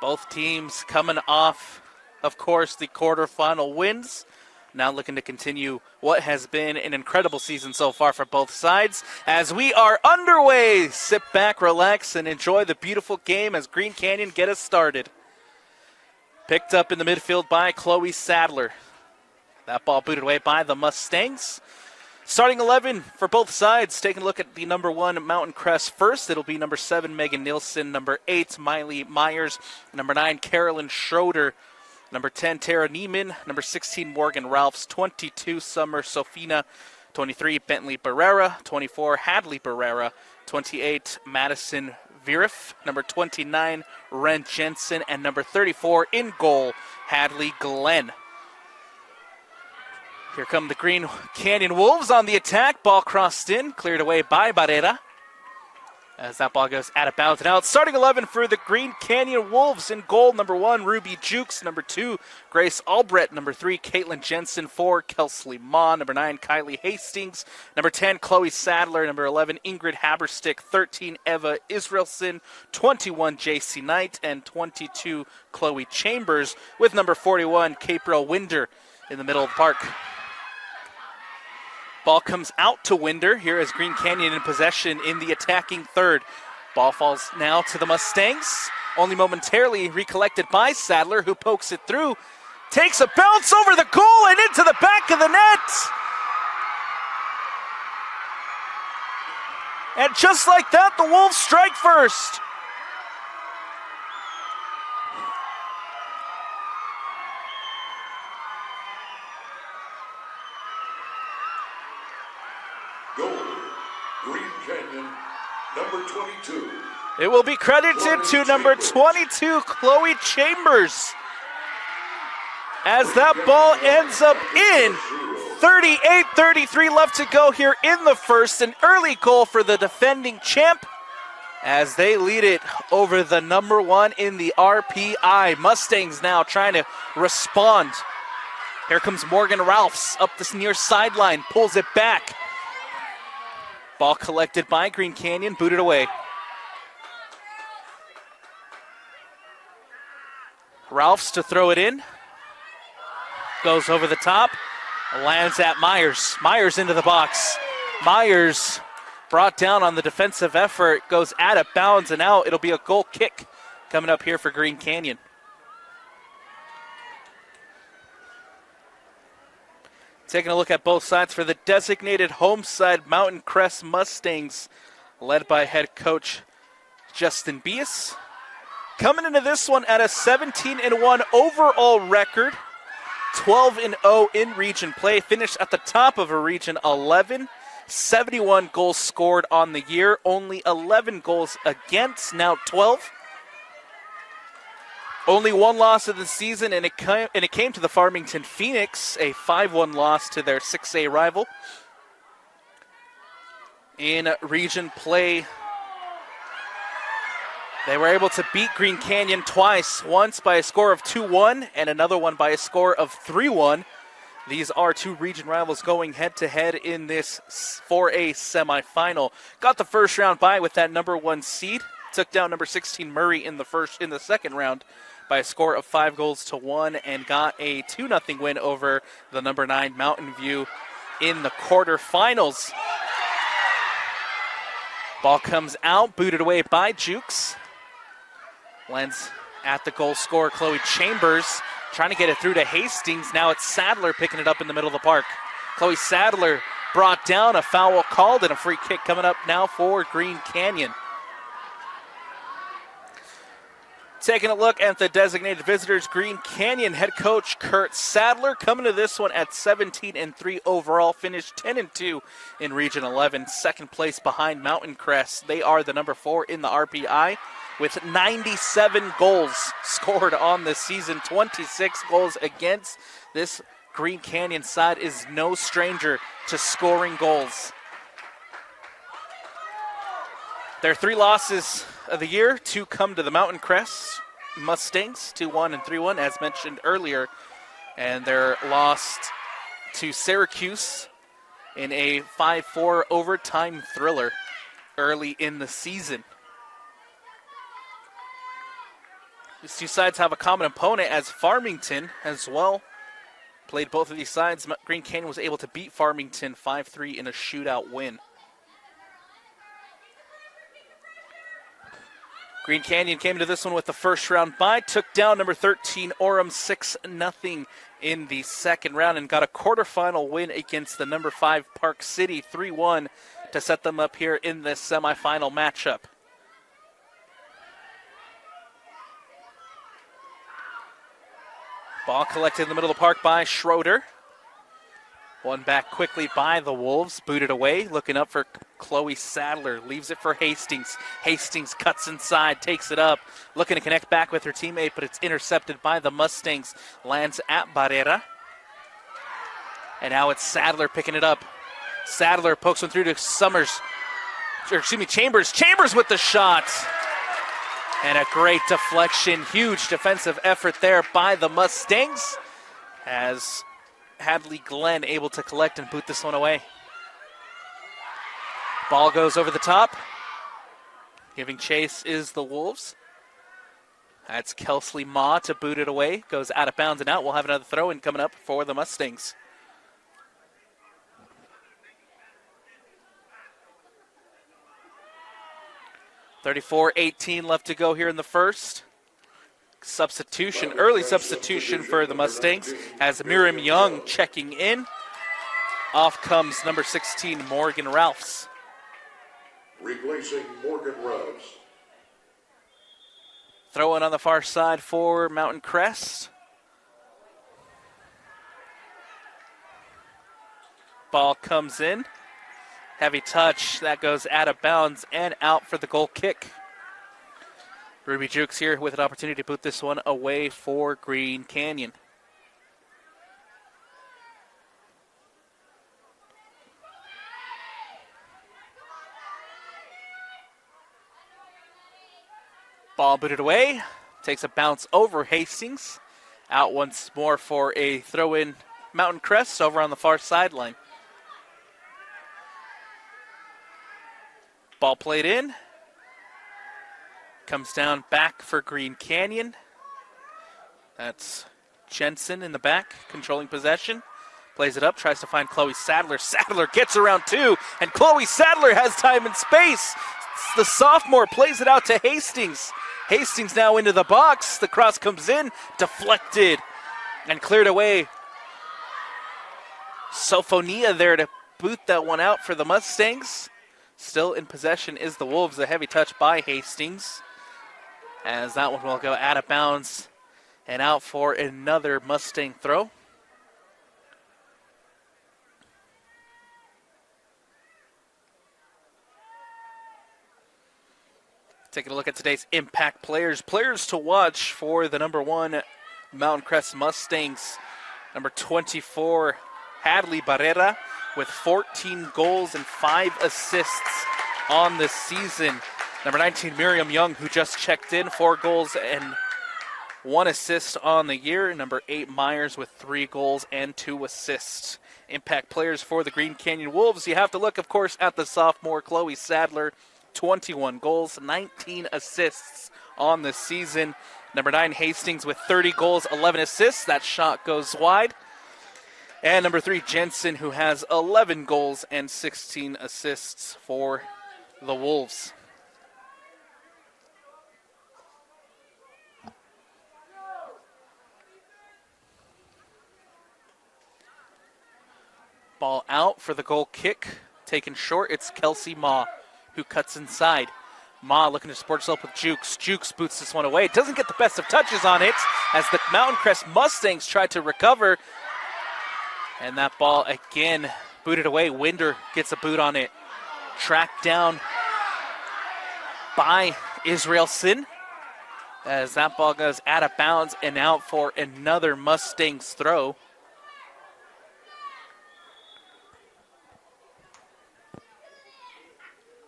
Both teams coming off, of course, the quarterfinal wins. Now looking to continue what has been an incredible season so far for both sides. As we are underway, sit back, relax, and enjoy the beautiful game as Green Canyon get us started. Picked up in the midfield by Chloe Sadler. That ball booted away by the Mustangs. Starting 11 for both sides. Taking a look at the number 1 Mountain Crest first. It'll be number 7 Megan Nielsen, number 8 Miley Myers, number 9 Carolyn Schroeder, number 10 Tara Neiman, number 16 Morgan Ralphs, 22 Summer Sofina, 23 Bentley Barrera, 24 Hadley Barrera, 28 Madison Virif, number 29 Ren Jensen, and number 34 in goal Hadley Glenn. Here come the Green Canyon Wolves on the attack. Ball crossed in, cleared away by Barrera. As that ball goes out of bounds and out. Starting 11 for the Green Canyon Wolves. In goal, number 1, Ruby Jukes. Number 2, Grace Albrecht. Number 3, Caitlin Jensen. 4, Kelsley Ma. Number 9, Kylie Hastings. Number 10, Chloe Sadler. Number 11, Ingrid Haberstick. 13, Eva Israelson. 21, JC Knight. And 22, Chloe Chambers. With number 41, Capril Winder in the middle of the park. Ball comes out to Winder here as Green Canyon in possession in the attacking third. Ball falls now to the Mustangs, only momentarily recollected by Sadler, who pokes it through, takes a bounce over the goal and into the back of the net. And just like that, the Wolves strike first. It will be credited to number 22, Chloe Chambers, as that ball ends up in. 38-33 left to go here in the first. An early goal for the defending champ as they lead it over the number 1 in the RPI. Mustangs now trying to respond. Here comes Morgan Ralphs up this near sideline, pulls it back. Ball collected by Green Canyon, booted away. Ralphs to throw it in. Goes over the top. Lands at Myers. Myers into the box. Myers brought down on the defensive effort. Goes out of bounds and out. It'll be a goal kick coming up here for Green Canyon. Taking a look at both sides for the designated home side, Mountain Crest Mustangs, led by head coach Justin Bias. Coming into this one at a 17-1 overall record, 12-0 in region play, finished at the top of a region 11, 71 goals scored on the year, only 11 goals against, now 12. Only one loss of the season, and it came to the Farmington Phoenix, a 5-1 loss to their 6A rival. In region play, they were able to beat Green Canyon twice, once by a score of 2-1 and another one by a score of 3-1. These are two region rivals going head-to-head in this 4A semifinal. Got the first round bye with that number 1 seed. Took down number 16 Murray in the second round by a score of 5-1 and got a 2-0 win over the number 9 Mountain View in the quarterfinals. Ball comes out, booted away by Jukes. Lands at the goal scorer, Chloe Chambers, trying to get it through to Hastings. Now it's Sadler picking it up in the middle of the park. Chloe Sadler brought down, a foul called, and a free kick coming up now for Green Canyon. Taking a look at the designated visitors, Green Canyon head coach Kurt Sadler coming to this one at 17-3 overall, finished 10-2 in Region 11, second place behind Mountain Crest. They are the number 4 in the RPI with 97 goals scored on the season, 26 goals against. This Green Canyon side is no stranger to scoring goals. Their 3 losses of the year, 2 come to the Mountain Crest Mustangs, 2-1 and 3-1, as mentioned earlier. And they're lost to Syracuse in a 5-4 overtime thriller early in the season. These two sides have a common opponent as Farmington as well. Played both of these sides. Green Canyon was able to beat Farmington 5-3 in a shootout win. Green Canyon came into this one with the first round bye, took down number 13 Orem 6-0 in the second round and got a quarterfinal win against the number 5 Park City 3-1 to set them up here in this semifinal matchup. Ball collected in the middle of the park by Schroeder. One back quickly by the Wolves, booted away, looking up for Chloe Sadler, leaves it for Hastings. Hastings cuts inside, takes it up, looking to connect back with her teammate, but it's intercepted by the Mustangs, lands at Barrera. And now it's Sadler picking it up. Sadler pokes one through to Chambers. Chambers with the shot. And a great deflection, huge defensive effort there by the Mustangs as Hadley Glenn able to collect and boot this one away. Ball goes over the top. Giving chase is the Wolves. That's Kelsley Ma to boot it away. Goes out of bounds and out. We'll have another throw-in coming up for the Mustangs. .34-18 left to go here in the first. Early substitution for the Mustangs as Miriam Young checking in. Off comes number 16, Morgan Ralphs. Replacing Morgan Ralphs. Throw in on the far side for Mountain Crest. Ball comes in. Heavy touch, that goes out of bounds and out for the goal kick. Ruby Jukes here with an opportunity to boot this one away for Green Canyon. Ball booted away, takes a bounce over Hastings. Out once more for a throw-in Mountain Crest over on the far sideline. Ball played in. Comes down back for Green Canyon. That's Jensen in the back, controlling possession. Plays it up, tries to find Chloe Sadler. Sadler gets around two, and Chloe Sadler has time and space. The sophomore plays it out to Hastings. Hastings now into the box. The cross comes in, deflected, and cleared away. Sophonia there to boot that one out for the Mustangs. Still in possession is the Wolves. A heavy touch by Hastings. As that one will go out of bounds and out for another Mustang throw. Taking a look at today's impact players. Players to watch for the number 1 Mountain Crest Mustangs. Number 24, Hadley Barrera, with 14 goals and 5 assists on the season. Number 19, Miriam Young, who just checked in, 4 goals and 1 assist on the year. Number 8, Myers, with 3 goals and 2 assists. Impact players for the Green Canyon Wolves. You have to look, of course, at the sophomore, Chloe Sadler, 21 goals, 19 assists on the season. Number 9, Hastings, with 30 goals, 11 assists. That shot goes wide. And number 3, Jensen, who has 11 goals and 16 assists for the Wolves. Ball out for the goal kick. Taken short, it's Kelsey Ma, who cuts inside. Ma looking to support herself with Jukes. Jukes boots this one away. Doesn't get the best of touches on it as the Mountain Crest Mustangs try to recover. And that ball again booted away. Winder gets a boot on it. Tracked down by Israelson as that ball goes out of bounds and out for another Mustangs throw.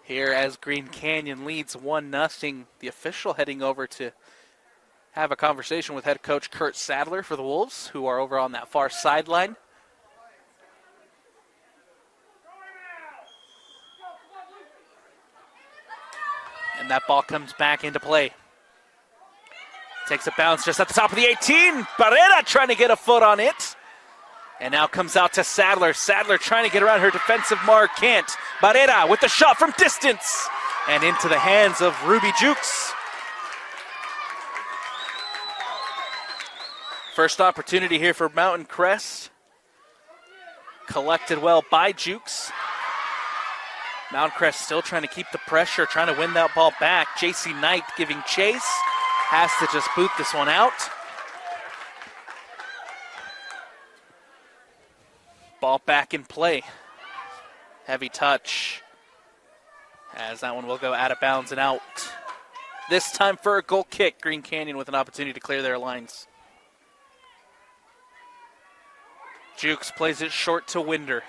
Here as Green Canyon leads 1-0. The official heading over to have a conversation with head coach Kurt Sadler for the Wolves, who are over on that far sideline. And that ball comes back into play. Takes a bounce just at the top of the 18. Barrera trying to get a foot on it. And now comes out to Sadler. Sadler trying to get around her defensive mark. Can't. Barrera with the shot from distance. And into the hands of Ruby Jukes. First opportunity here for Mountain Crest. Collected well by Jukes. Mountain Crest still trying to keep the pressure, trying to win that ball back. JC Knight giving chase. Has to just boot this one out. Ball back in play. Heavy touch. As that one will go out of bounds and out. This time for a goal kick. Green Canyon with an opportunity to clear their lines. Jukes plays it short to Winder.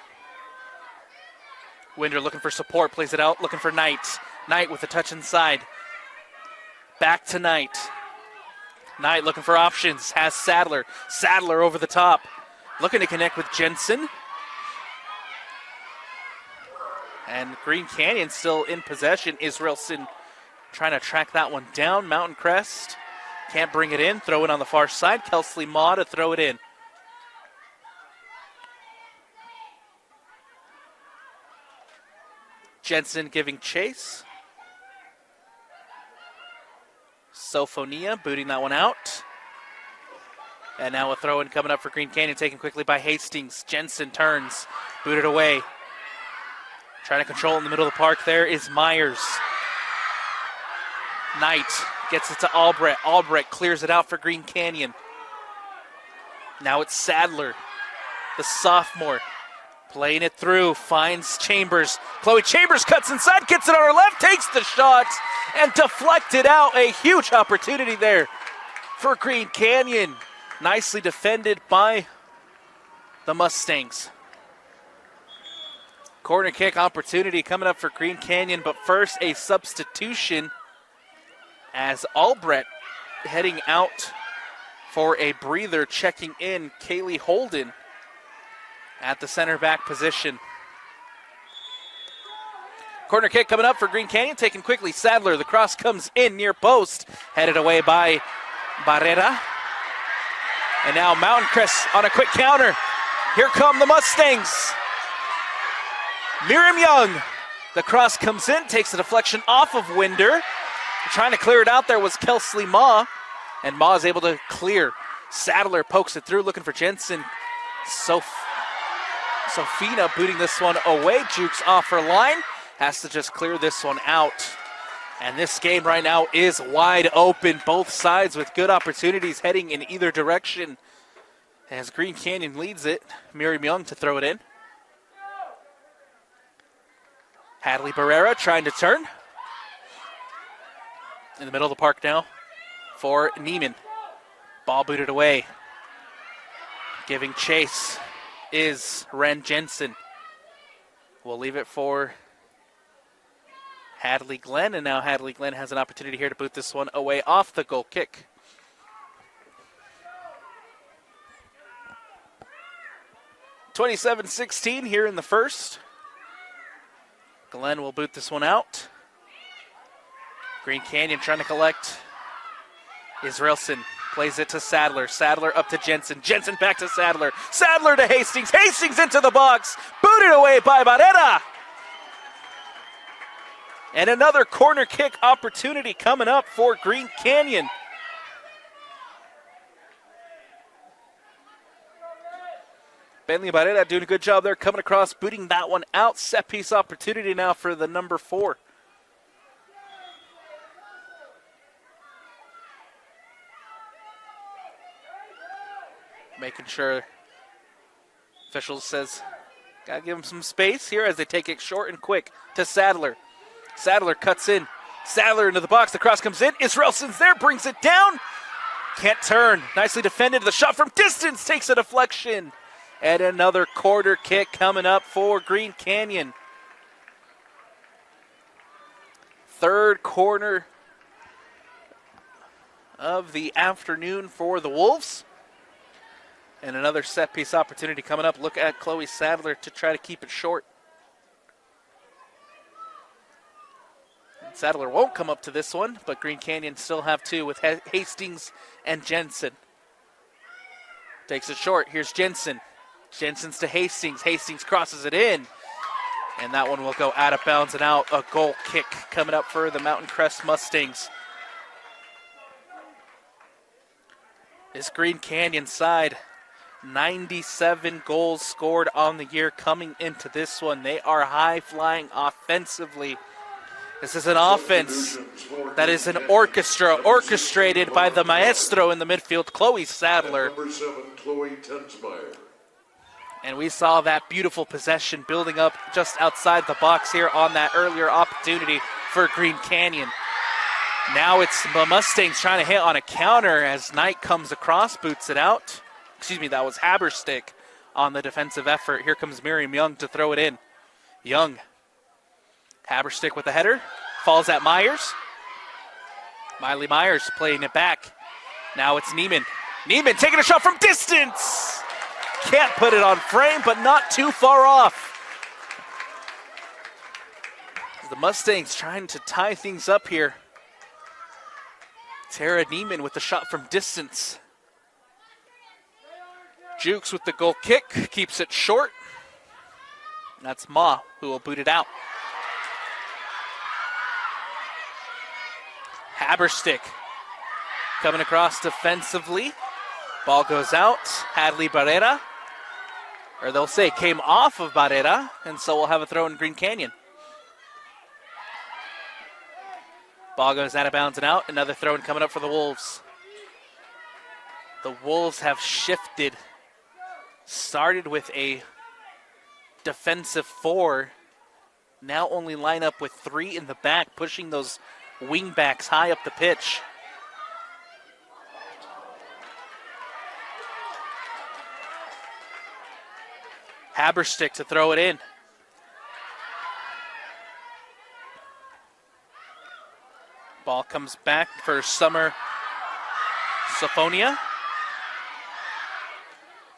Winder looking for support, plays it out, looking for Knight. Knight with a touch inside. Back to Knight. Knight looking for options, has Sadler. Sadler over the top. Looking to connect with Jensen. And Green Canyon still in possession. Israelson trying to track that one down. Mountain Crest can't bring it in. Throw it on the far side. Kelsley Maw to throw it in. Jensen giving chase. Sophonia booting that one out. And now a throw-in coming up for Green Canyon, taken quickly by Hastings. Jensen turns, booted away. Trying to control in the middle of the park there is Myers. Knight gets it to Albrecht. Albrecht clears it out for Green Canyon. Now it's Sadler, the sophomore. Playing it through, finds Chambers. Chloe Chambers cuts inside, gets it on her left, takes the shot, and deflected out. A huge opportunity there for Green Canyon. Nicely defended by the Mustangs. Corner kick opportunity coming up for Green Canyon, but first a substitution as Albrecht heading out for a breather, checking in Kaylee Holden at the center back position. Corner kick coming up for Green Canyon, taken quickly. Sadler, the cross comes in near post, headed away by Barrera. And now Mountain Crest on a quick counter. Here come the Mustangs. Miriam Young, the cross comes in, takes a deflection off of Winder. Trying to clear it out there was Kelsley Maw, and Maw is able to clear. Sadler pokes it through, looking for Jensen. Sofina booting this one away. Jukes off her line. Has to just clear this one out. And this game right now is wide open. Both sides with good opportunities heading in either direction. As Green Canyon leads it, Miriam Young to throw it in. Hadley Barrera trying to turn. In the middle of the park now for Neiman. Ball booted away. Giving chase is Ren Jensen. We'll leave it for Hadley Glenn, and now Hadley Glenn has an opportunity here to boot this one away off the goal kick. (27-16) here in the first. Glenn will boot this one out. Green Canyon trying to collect. Israelson plays it to Sadler. Sadler up to Jensen. Jensen back to Sadler. Sadler to Hastings. Hastings into the box. Booted away by Barrera. And another corner kick opportunity coming up for Green Canyon. Bentley Barrera doing a good job there, coming across, booting that one out. Set piece opportunity now for the number 4. Making sure officials says, gotta give him some space here as they take it short and quick to Sadler. Sadler cuts in. Sadler into the box. The cross comes in. Israelson's there, brings it down. Can't turn. Nicely defended. The shot from distance takes a deflection. And another quarter kick coming up for Green Canyon. Third corner of the afternoon for the Wolves. And another set piece opportunity coming up. Look at Chloe Sadler to try to keep it short. Sadler won't come up to this one, but Green Canyon still have two with Hastings and Jensen. Takes it short. Here's Jensen. Jensen's to Hastings. Hastings crosses it in. And that one will go out of bounds and out. A goal kick coming up for the Mountain Crest Mustangs. This Green Canyon side, 97 goals scored on the year coming into this one. They are high-flying offensively. This is an offense that is an orchestra, orchestrated by the maestro in the midfield, Chloe Sadler. Number 7, Chloe Tensmeyer. And we saw that beautiful possession building up just outside the box here on that earlier opportunity for Green Canyon. Now it's the Mustangs trying to hit on a counter as Knight comes across, boots it out. Excuse me, that was Haberstick on the defensive effort. Here comes Miriam Young to throw it in. Young. Haberstick with the header. Falls at Myers. Miley Myers playing it back. Now it's Neiman. Neiman taking a shot from distance. Can't put it on frame, but not too far off. The Mustangs trying to tie things up here. Tara Neiman with the shot from distance. Jukes with the goal kick, keeps it short. That's Ma who will boot it out. Haberstick coming across defensively. Ball goes out. Hadley Barrera, or they'll say came off of Barrera, and so we'll have a throw in Green Canyon. Ball goes out of bounds and out. Another throw in coming up for the Wolves. The Wolves have shifted. Started with a defensive 4. Now only line up with 3 in the back, pushing those wing backs high up the pitch. Haberstick to throw it in. Ball comes back for Summer Sophonia.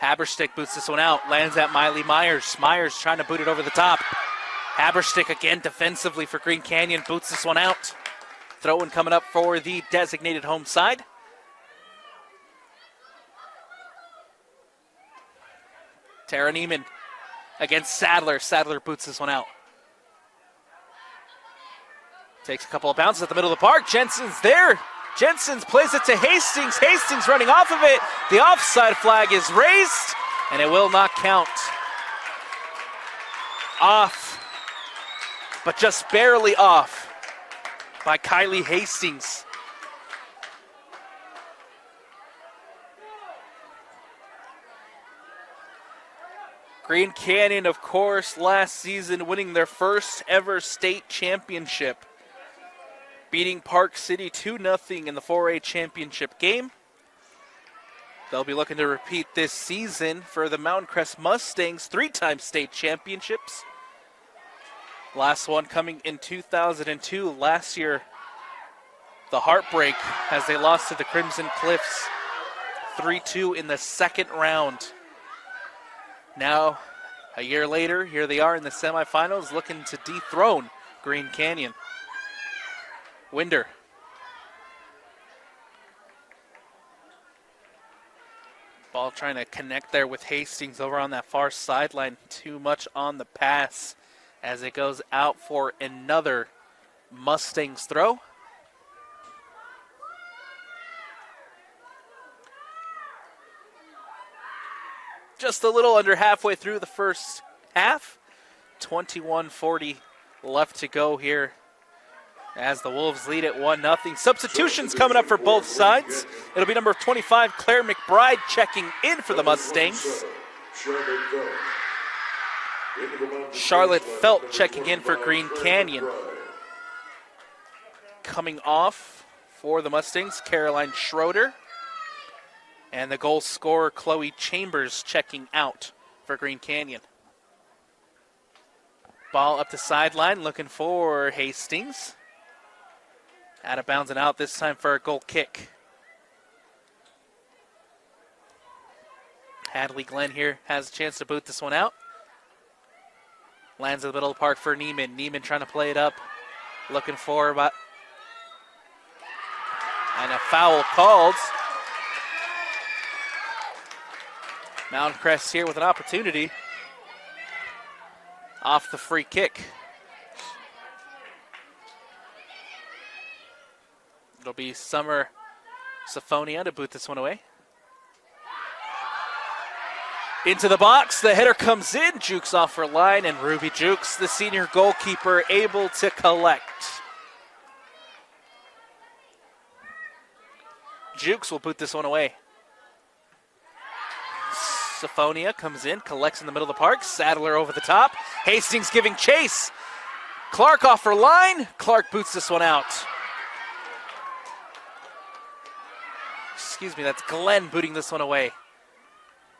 Haberstick boots this one out, lands at Miley Myers. Myers trying to boot it over the top. Haberstick again defensively for Green Canyon, boots this one out. Throw-in coming up for the designated home side. Tara Neiman against Sadler. Sadler boots this one out. Takes a couple of bounces at the middle of the park. Jensen's there. Jensen's plays it to Hastings. Hastings running off of it. The offside flag is raised, and it will not count. Off, but just barely off by Kylie Hastings. Green Canyon, of course, last season winning their first ever state championship, beating Park City 2-0 in the 4A championship game. They'll be looking to repeat this season for the Mountain Crest Mustangs, 3-time state championships. Last one coming in 2002. Last year, the heartbreak as they lost to the Crimson Cliffs 3-2 in the second round. Now, a year later, here they are in the semifinals looking to dethrone Green Canyon. Winder. Ball trying to connect there with Hastings over on that far sideline. Too much on the pass as it goes out for another Mustangs throw. Just a little under halfway through the first half. 21:40 left to go here as the Wolves lead at 1-0. Substitutions coming up for both sides. It'll be number 25, Claire McBride, checking in for the Mustangs. Charlotte Felt checking in for Green Canyon. Coming off for the Mustangs, Caroline Schroeder. And the goal scorer, Chloe Chambers, checking out for Green Canyon. Ball up the sideline, looking for Hastings. Out of bounds and out this time for a goal kick. Hadley Glenn here has a chance to boot this one out. Lands in the middle of the park for Neiman. Neiman trying to play it up. Looking for about. And a foul called. Mountain Crest here with an opportunity. Off the free kick. It'll be Summer Syphonia to boot this one away. Into the box, the header comes in, Jukes off her line, and Ruby Jukes, the senior goalkeeper, able to collect. Jukes will boot this one away. Syphonia comes in, collects in the middle of the park, Sadler over the top, Hastings giving chase. Clark off her line, Clark boots this one out. Excuse me, that's Glenn booting this one away.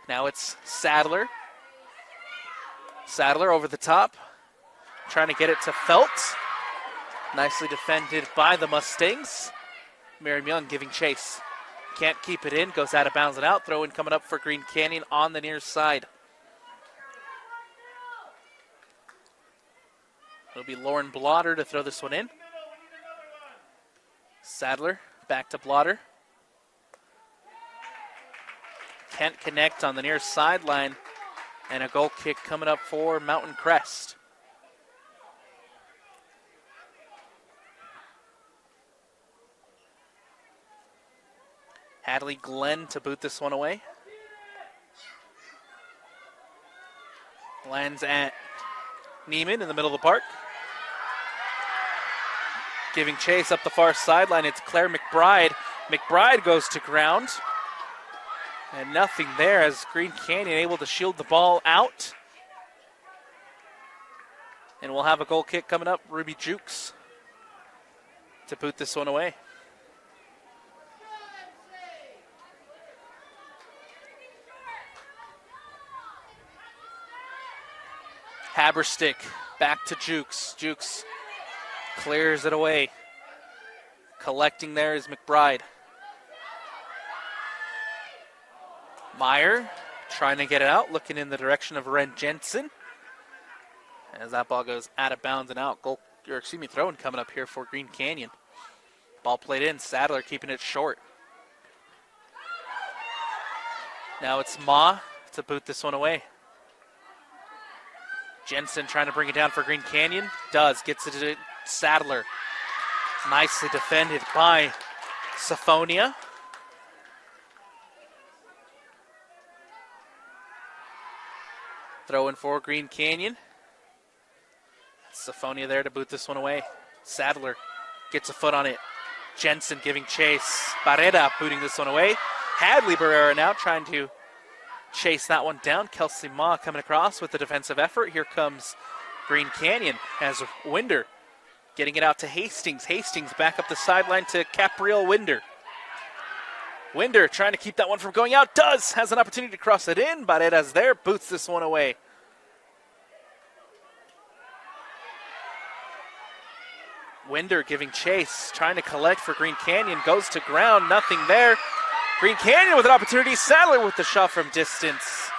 Now it's Sadler. Sadler over the top, trying to get it to Felt. Nicely defended by the Mustangs. Miriam Young giving chase. Can't keep it in, goes out of bounds and out. Throw in coming up for Green Canyon on the near side. It'll be Lauren Blotter to throw this one in. Sadler back to Blotter. Can't connect on the near sideline. And a goal kick coming up for Mountain Crest. Hadley Glenn to boot this one away. Lands at Neiman in the middle of the park. Giving chase up the far sideline, it's Claire McBride. McBride goes to ground. And nothing there as Green Canyon able to shield the ball out. And we'll have a goal kick coming up. Ruby Jukes to boot this one away. Haberstick back to Jukes. Jukes clears it away. Collecting there is McBride. Meyer trying to get it out, looking in the direction of Ren Jensen. As that ball goes out of bounds and out. Throw-in coming up here for Green Canyon. Ball played in, Sadler keeping it short. Now it's Ma to boot this one away. Jensen trying to bring it down for Green Canyon. Does, gets it to Sadler. Nicely defended by Syphonia. Throw in for Green Canyon. Syphonia there to boot this one away. Sadler gets a foot on it. Jensen giving chase. Barrera booting this one away. Hadley Barrera now trying to chase that one down. Kelsey Ma coming across with the defensive effort. Here comes Green Canyon as Winder getting it out to Hastings. Hastings back up the sideline to Capriel Winder. Winder trying to keep that one from going out. Does. Has an opportunity to cross it in. Barrera's there. Boots this one away. Winder giving chase. Trying to collect for Green Canyon. Goes to ground. Nothing there. Green Canyon with an opportunity. Sadler with the shot from distance.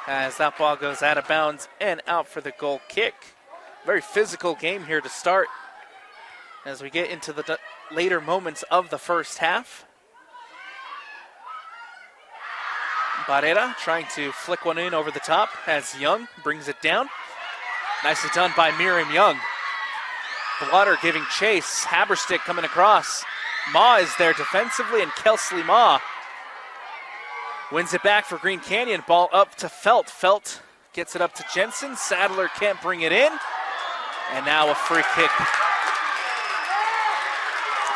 As that ball goes out of bounds and out for the goal kick. Very physical game here to start. As we get into the later moments of the first half. Barrera trying to flick one in over the top as Young brings it down. Nicely done by Miriam Young. Blotter giving chase. Haberstick coming across. Ma is there defensively, and Kelsey Ma wins it back for Green Canyon. Ball up to Felt. Felt gets it up to Jensen. Sadler can't bring it in. And now a free kick.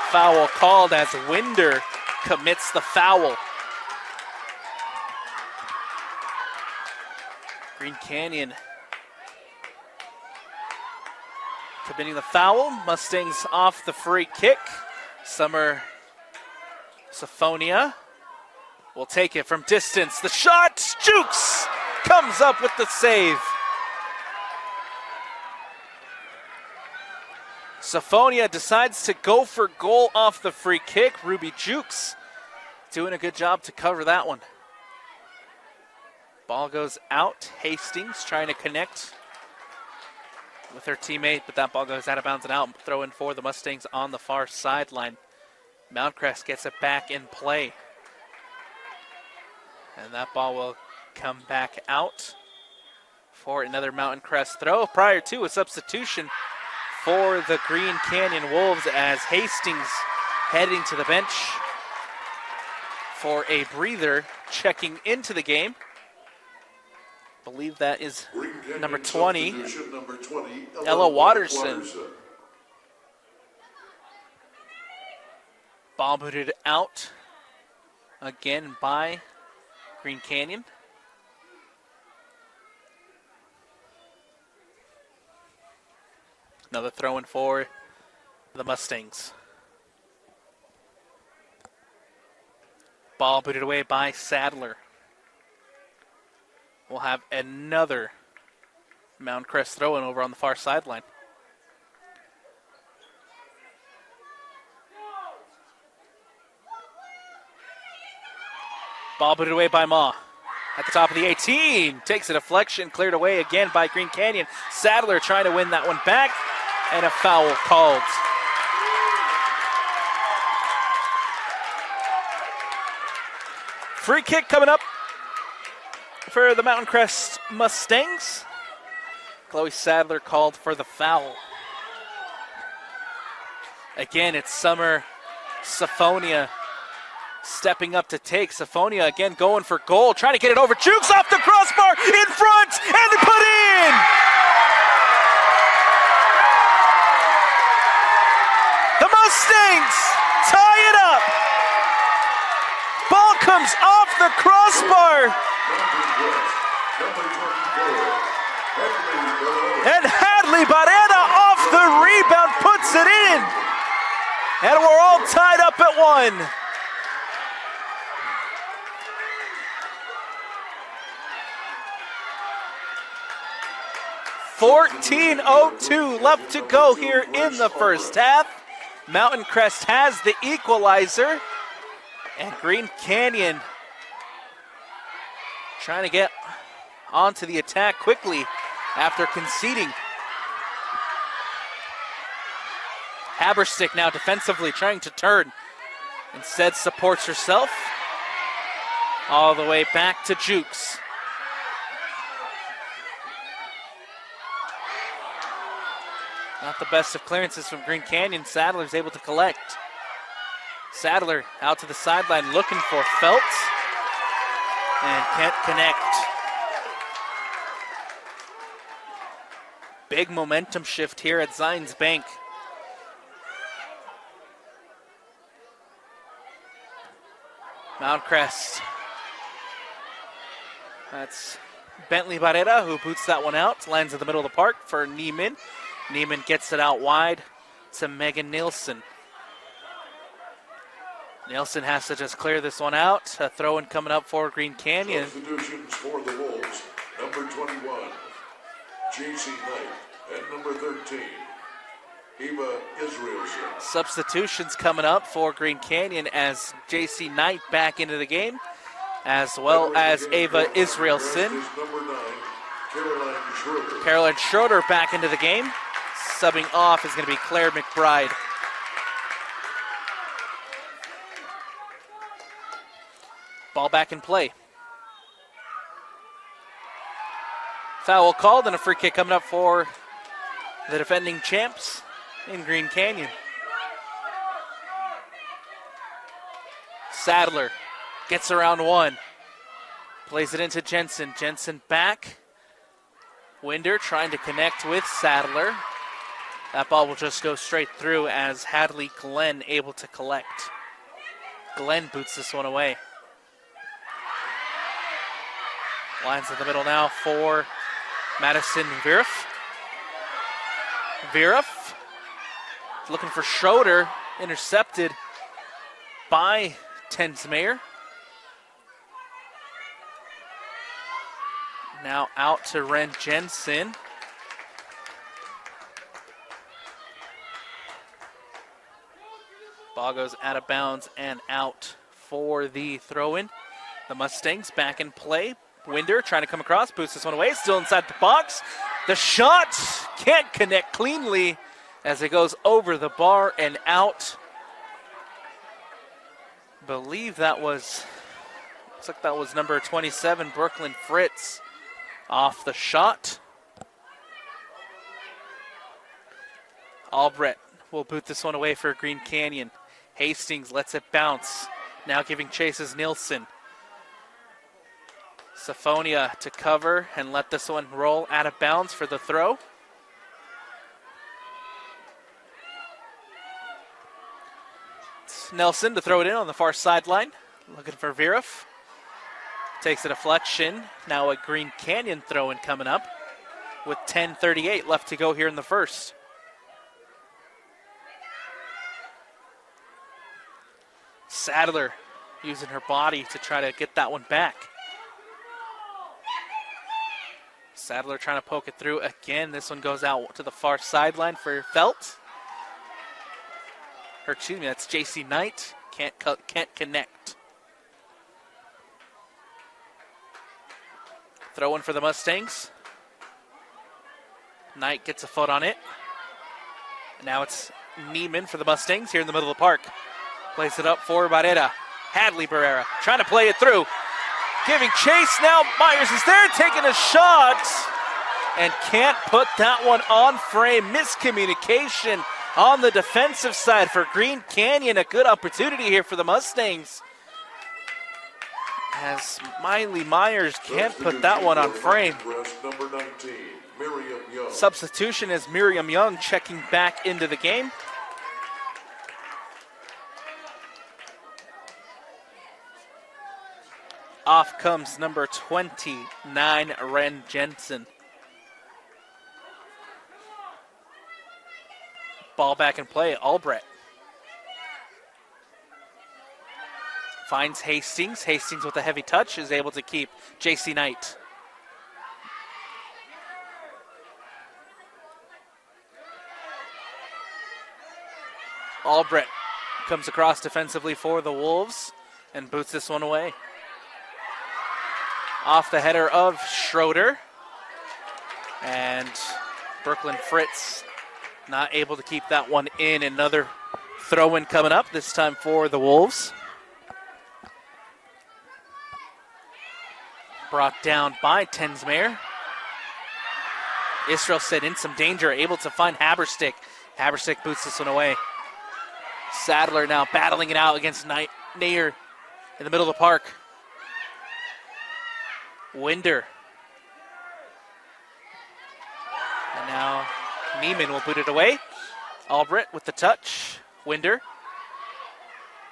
Foul called as Winder commits the foul. Green Canyon committing the foul. Mustangs off the free kick. Summer Syphonia will take it from distance. The shot, Jukes comes up with the save. Syphonia decides to go for goal off the free kick. Ruby Jukes doing a good job to cover that one. Ball goes out. Hastings trying to connect with her teammate, but that ball goes out of bounds and out. Throw in for the Mustangs on the far sideline. Mountain Crest gets it back in play. And that ball will come back out for another Mountain Crest throw. Prior to a substitution for the Green Canyon Wolves as Hastings heading to the bench for a breather, checking into the game. Believe that is number 20, Ella Watterson. Ball booted out again by Green Canyon. Another throw in for the Mustangs. Ball booted away by Sadler. We'll have another Mountain Crest throw-in over on the far sideline. Ball booted away by Ma. At the top of the 18, takes a deflection, cleared away again by Green Canyon. Sadler trying to win that one back, and a foul called. Free kick coming up for the Mountain Crest Mustangs. Chloe Sadler called for the foul. Again, it's Summer Syphonia stepping up to take. Syphonia again going for goal, trying to get it over. Jukes off the crossbar, in front, and put in! The Mustangs tie it up. Ball comes off the crossbar. And Hadley Barrera off the rebound puts it in. And we're all tied up at 1. .14:02 left to go here in the first half. Mountain Crest has the equalizer. And Green Canyon trying to get onto the attack quickly after conceding. Haberstick now defensively trying to turn. Instead supports herself. All the way back to Jukes. Not the best of clearances from Green Canyon. Sadler's able to collect. Sadler out to the sideline looking for Feltz. And can't connect. Big momentum shift here at Zions Bank. Mount Crest. That's Bentley Barrera who boots that one out. Lands in the middle of the park for Neiman. Neiman gets it out wide to Megan Nielsen. Nielsen has to just clear this one out. A throw-in coming up for Green Canyon. Substitutions for the Wolves. Number 21, J.C. Knight. And number 13, Eva Israelson. Substitutions coming up for Green Canyon as J.C. Knight back into the game, as well as Eva Israelson. Number 9, Caroline Schroeder. Caroline Schroeder back into the game. Subbing off is going to be Claire McBride. Ball back in play. Foul called and a free kick coming up for the defending champs in Green Canyon. Sadler gets around 1. Plays it into Jensen. Jensen back. Winder trying to connect with Sadler. That ball will just go straight through as Hadley Glenn able to collect. Glenn boots this one away. Lines in the middle now for Madison Viruff. Viruff looking for Schroeder, intercepted by Tensmayer. Now out to Ren Jensen. Ball goes out of bounds and out for the throw-in. The Mustangs back in play. Winder trying to come across, boosts this one away, still inside the box. The shot can't connect cleanly as it goes over the bar and out. Believe that was, looks like that was number 27, Brooklyn Fritz, off the shot. Albrecht will boot this one away for Green Canyon. Hastings lets it bounce. Now giving chase is Nielsen. Saphonia to cover and let this one roll out of bounds for the throw. It's Nelson to throw it in on the far sideline. Looking for Viruf. Takes a deflection. Now a Green Canyon throw in coming up with 10:38 left to go here in the first. Sadler using her body to try to get that one back. Sadler trying to poke it through again. This one goes out to the far sideline for Felt. Or excuse me, that's JC Knight. Can't connect. Throw in for the Mustangs. Knight gets a foot on it. And now it's Neiman for the Mustangs here in the middle of the park. Plays it up for Barrera. Hadley Barrera trying to play it through. Giving chase now. Myers is there taking a shot and can't put that one on frame. Miscommunication on the defensive side for Green Canyon. A good opportunity here for the Mustangs. As Miley Myers can't put that one on frame. Number 19, Miriam Young. Substitution is Miriam Young checking back into the game. Off comes number 29, Ren Jensen. Ball back in play, Albrecht. Finds Hastings. Hastings with a heavy touch is able to keep JC Knight. Albrecht comes across defensively for the Wolves and boots this one away. Off the header of Schroeder. And Brooklyn Fritz not able to keep that one in. Another throw-in coming up, this time for the Wolves. Brought down by Tensmere. Israelson in some danger, able to find Haberstick. Haberstick boots this one away. Sadler now battling it out against Nair in the middle of the park. Winder. And now Neiman will boot it away. Albrecht with the touch. Winder.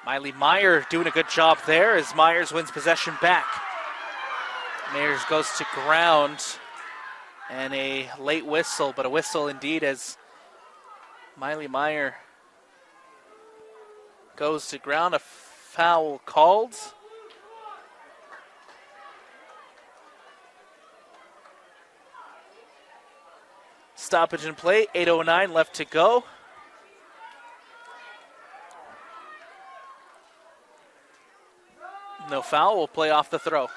Miley Meyer doing a good job there as Myers wins possession back. Myers goes to ground. And a late whistle, but a whistle indeed as Miley Meyer goes to ground. A foul called. Stoppage in play, 8:09 left to go. No foul, we'll play off the throw.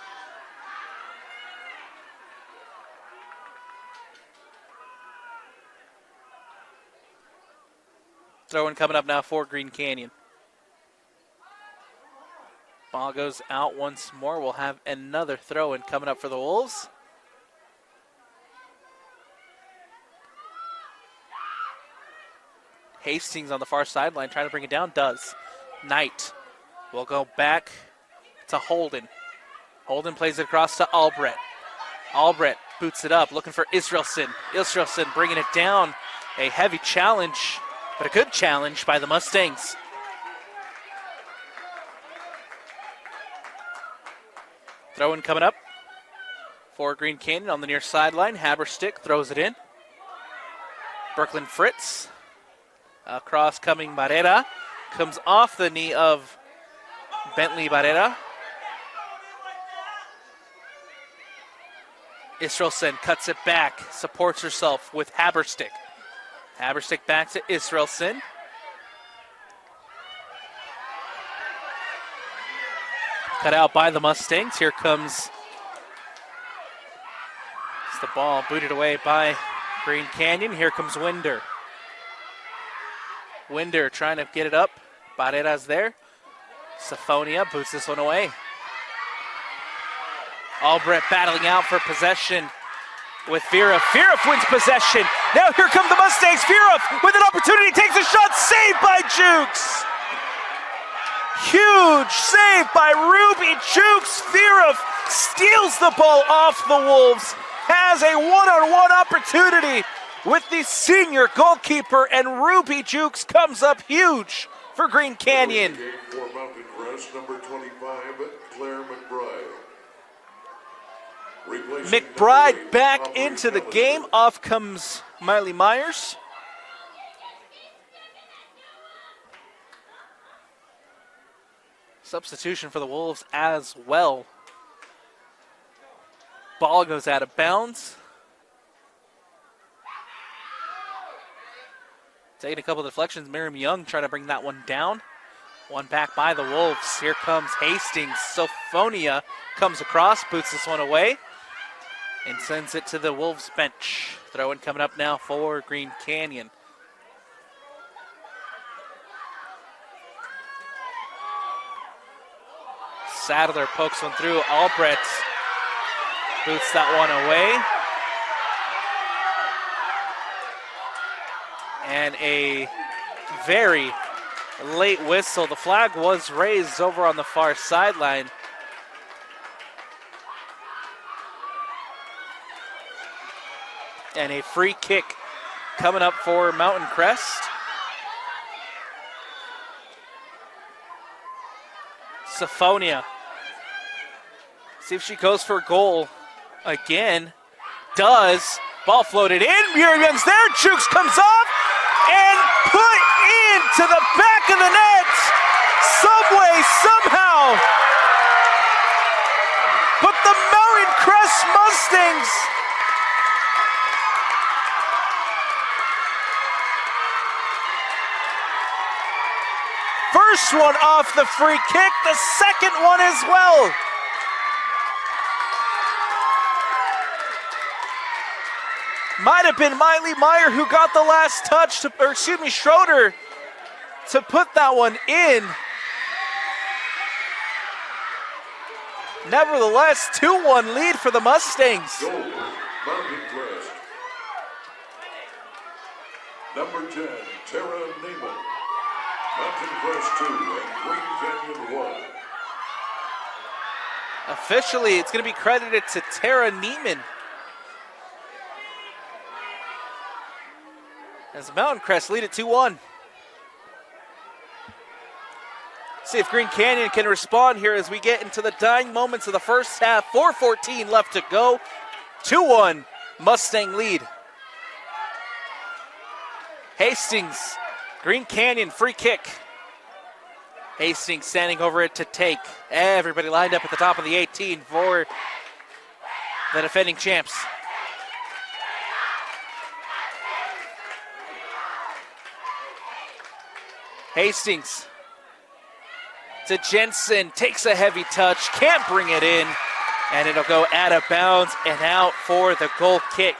Throw-in coming up now for Green Canyon. Ball goes out once more. We'll have another throw-in coming up for the Wolves. Hastings on the far sideline trying to bring it down. Does. Knight will go back to Holden. Holden plays it across to Albrecht. Albrecht boots it up, looking for Israelson. Israelson bringing it down. A heavy challenge, but a good challenge by the Mustangs. Throw-in coming up for Green Canyon on the near sideline. Haberstick throws it in. Brooklyn Fritz. Across coming Barrera. Comes off the knee of Bentley Barrera. Israelson cuts it back. Supports herself with Haberstick. Haberstick back to Israelson. Cut out by the Mustangs. Here comes the ball booted away by Green Canyon, here comes Winder. Winder trying to get it up. Barrera's there. Syphonia boots this one away. Albrecht battling out for possession with Firov. Firov wins possession. Now here come the Mustangs. Firov with an opportunity, takes a shot, saved by Jukes. Huge save by Ruby Jukes. Firov steals the ball off the Wolves, has a one-on-one opportunity with the senior goalkeeper, and Ruby Jukes comes up huge for Green Canyon. For Mountain Crest, number 25, Claire McBride. Replacing McBride back into the game. Off comes Miley Myers. Substitution for the Wolves as well. Ball goes out of bounds. Taking a couple of deflections. Miriam Young trying to bring that one down. One back by the Wolves. Here comes Hastings. Syphonia comes across, boots this one away, and sends it to the Wolves bench. Throw in coming up now for Green Canyon. Sadler pokes one through. Albrecht boots that one away. And a very late whistle. The flag was raised over on the far sideline. And a free kick coming up for Mountain Crest. Syphonia. See if she goes for a goal again. Does. Ball floated in. Miriam Young's there. Jukes comes off and put into the back of the net. Some way, somehow. But the Mountain Crest Mustangs first one off the free kick, the second one as well. Might have been Miley Meyer who got the last touch, Schroeder, to put that one in. Nevertheless, 2-1 lead for the Mustangs. Goal, Mountain Crest. Number 10, Tara Neiman. Mountain Crest 2 and Green Canyon 1. Officially, it's going to be credited to Tara Neiman, as the Mountain Crest lead at 2-1. See if Green Canyon can respond here as we get into the dying moments of the first half. 4:14 left to go. 2-1 Mustang lead. Hastings, Green Canyon free kick. Hastings standing over it to take. Everybody lined up at the top of the 18 for the defending champs. Hastings to Jensen, takes a heavy touch, can't bring it in, and it'll go out of bounds and out for the goal kick.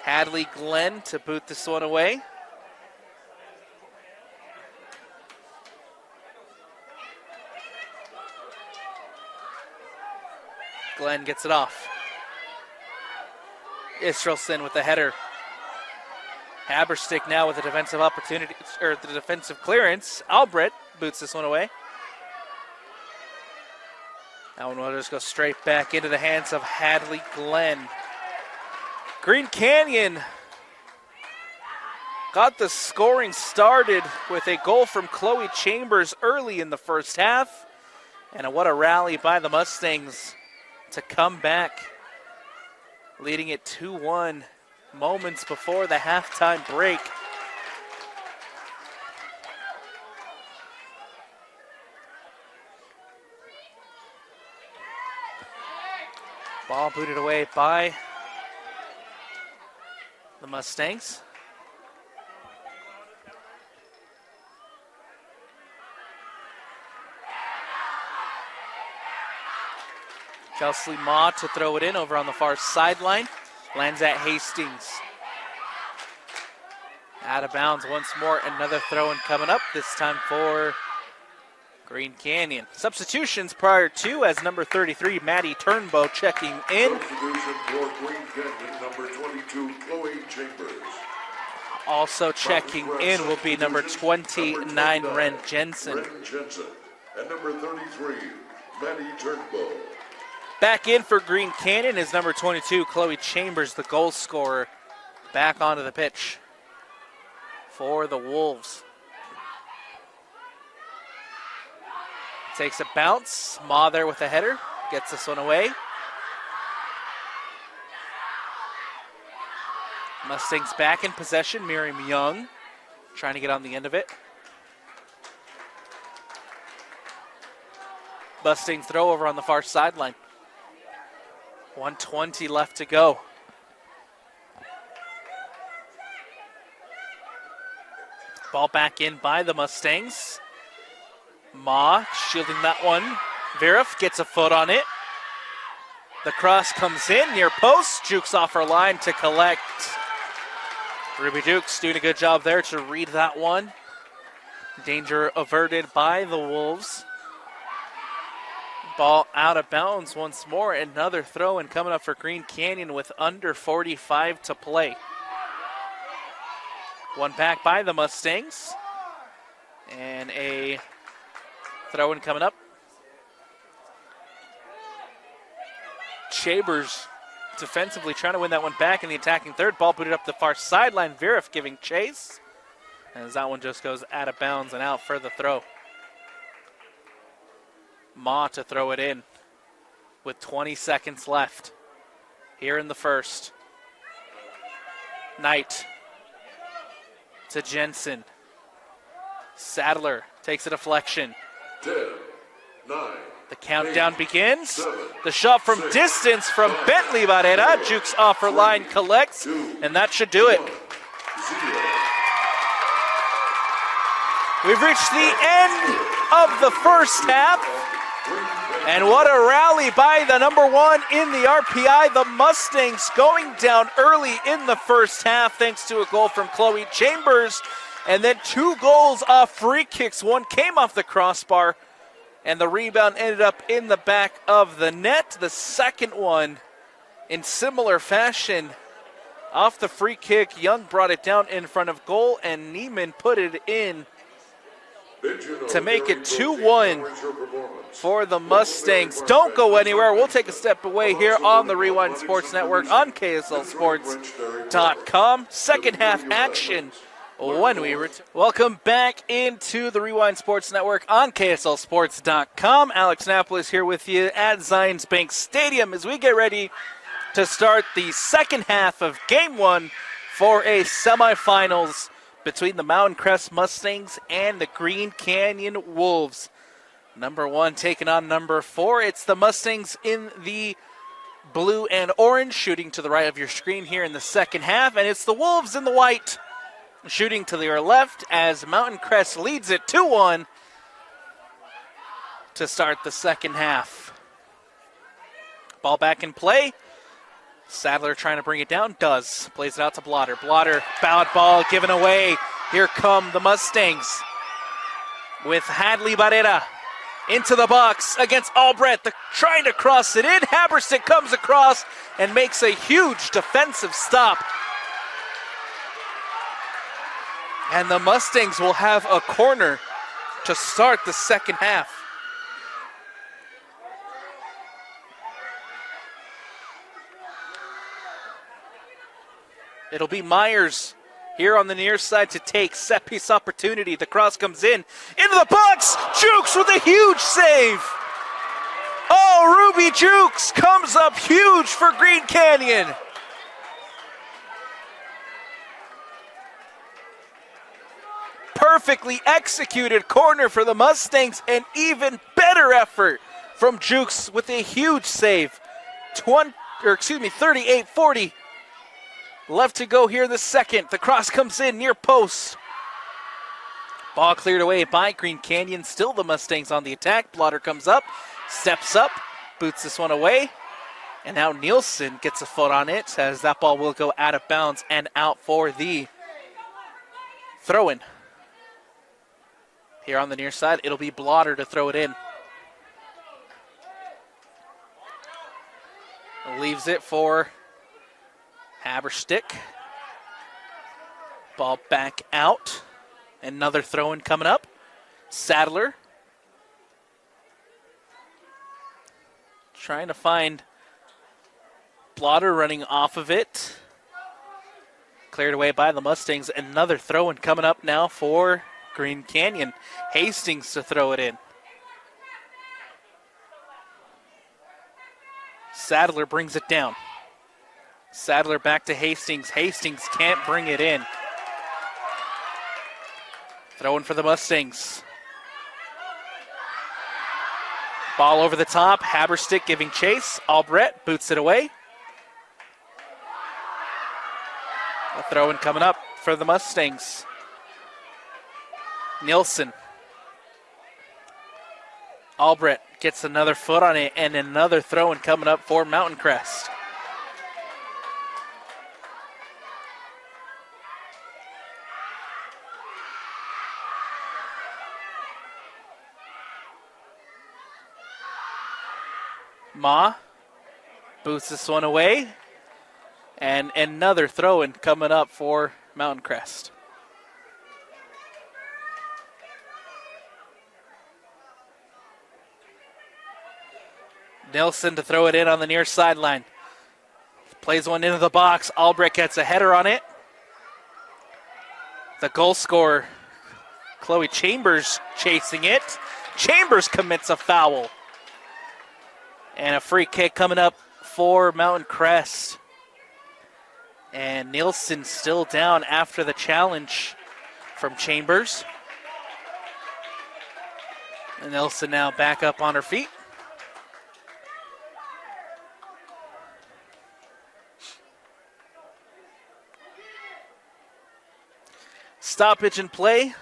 Hadley Glenn to boot this one away. Glenn gets it off. Israelson with the header. Haberstick now with the defensive opportunity, or the defensive clearance. Albrecht boots this one away. That one will just go straight back into the hands of Hadley Glenn. Green Canyon got the scoring started with a goal from Chloe Chambers early in the first half. And what a rally by the Mustangs to come back, leading it 2-1 moments before the halftime break. Ball booted away by the Mustangs. Kelsey Ma to throw it in over on the far sideline. Lands at Hastings. Out of bounds once more. Another throw-in coming up, this time for Green Canyon. Substitutions prior to, as number 33, Maddie Turnbow checking in. Substitution for Green Canyon, number 22, Chloe Chambers. Also checking in will be number 29, Ren Jensen. Ren Jensen. And number 33, Maddie Turnbow. Back in for Green Canyon is number 22, Chloe Chambers, the goal scorer, back onto the pitch for the Wolves. Takes a bounce. Ma there with a header. Gets this one away. Mustangs back in possession. Miriam Young trying to get on the end of it. Mustangs throw over on the far sideline. 1:20 left to go. Ball back in by the Mustangs. Ma shielding that one. Veriff gets a foot on it. The cross comes in near post. Jukes off her line to collect. Ruby Dukes doing a good job there to read that one. Danger averted by the Wolves. Ball out of bounds once more. Another throw in coming up for Green Canyon with under 45 to play. One back by the Mustangs. And a throw in coming up. Chambers defensively trying to win that one back in the attacking third. Ball booted up the far sideline. Veriff giving chase. As that one just goes out of bounds and out for the throw. Ma to throw it in with 20 seconds left here in the first. Knight to Jensen. Sadler takes a deflection. 10, 9. The countdown 8, begins. 7, The shot from 6, distance from 5, Bentley Barrera. Jukes off her line, collects, 2, and that should do it. 0. We've reached the end of the first half. And what a rally by the number one in the RPI, the Mustangs, going down early in the first half thanks to a goal from Chloe Chambers. And then 2 goals off free kicks. One came off the crossbar, and the rebound ended up in the back of the net. The second one, in similar fashion, off the free kick. Young brought it down in front of goal, and Neiman put it in to make it 2-1 for the Mustangs. Don't go anywhere. We'll take a step away here on the Rewind Sports Network on KSLSports.com. Second half action when we return. Welcome back into the Rewind Sports Network on KSLSports.com. Alex Napolis here with you at Zions Bank Stadium as we get ready to start the second half of Game 1 for a semifinals between the Mountain Crest Mustangs and the Green Canyon Wolves. Number 1 taking on number 4. It's the Mustangs in the blue and orange, shooting to the right of your screen here in the second half. And it's the Wolves in the white, shooting to your left as Mountain Crest leads it 2-1 to start the second half. Ball back in play. Sadler trying to bring it down, does. Plays it out to Blotter. Blotter, bowed ball given away. Here come the Mustangs with Hadley Barrera into the box against Albrecht. Trying to cross it in. Haberstick comes across and makes a huge defensive stop. And the Mustangs will have a corner to start the second half. It'll be Myers here on the near side to take set piece opportunity. The cross comes in into the box. Jukes with a huge save. Oh, Ruby Jukes comes up huge for Green Canyon. Perfectly executed corner for the Mustangs, and even better effort from Jukes with a huge save. 38-40. Left to go here in the second. The cross comes in near post. Ball cleared away by Green Canyon. Still the Mustangs on the attack. Blotter comes up, steps up, boots this one away. And now Nielsen gets a foot on it as that ball will go out of bounds and out for the throw-in. Here on the near side, it'll be Blotter to throw it in. Leaves it for Haberstick. Ball back out. Another throw-in coming up. Sadler. Trying to find Blotter running off of it. Cleared away by the Mustangs. Another throw-in coming up now for Green Canyon. Hastings to throw it in. Sadler brings it down. Sadler back to Hastings. Hastings can't bring it in. Throwing for the Mustangs. Ball over the top. Haberstick giving chase. Albrecht boots it away. A throw-in coming up for the Mustangs. Nielsen. Albrecht gets another foot on it, and another throw-in coming up for Mountain Crest. Ma boots this one away, and another throw-in coming up for Mountain Crest. Nelson to throw it in on the near sideline. Plays one into the box. Albrecht gets a header on it. The goal scorer, Chloe Chambers, chasing it. Chambers commits a foul. And a free kick coming up for Mountain Crest. And Nielsen still down after the challenge from Chambers. And Nielsen now back up on her feet. Stoppage in play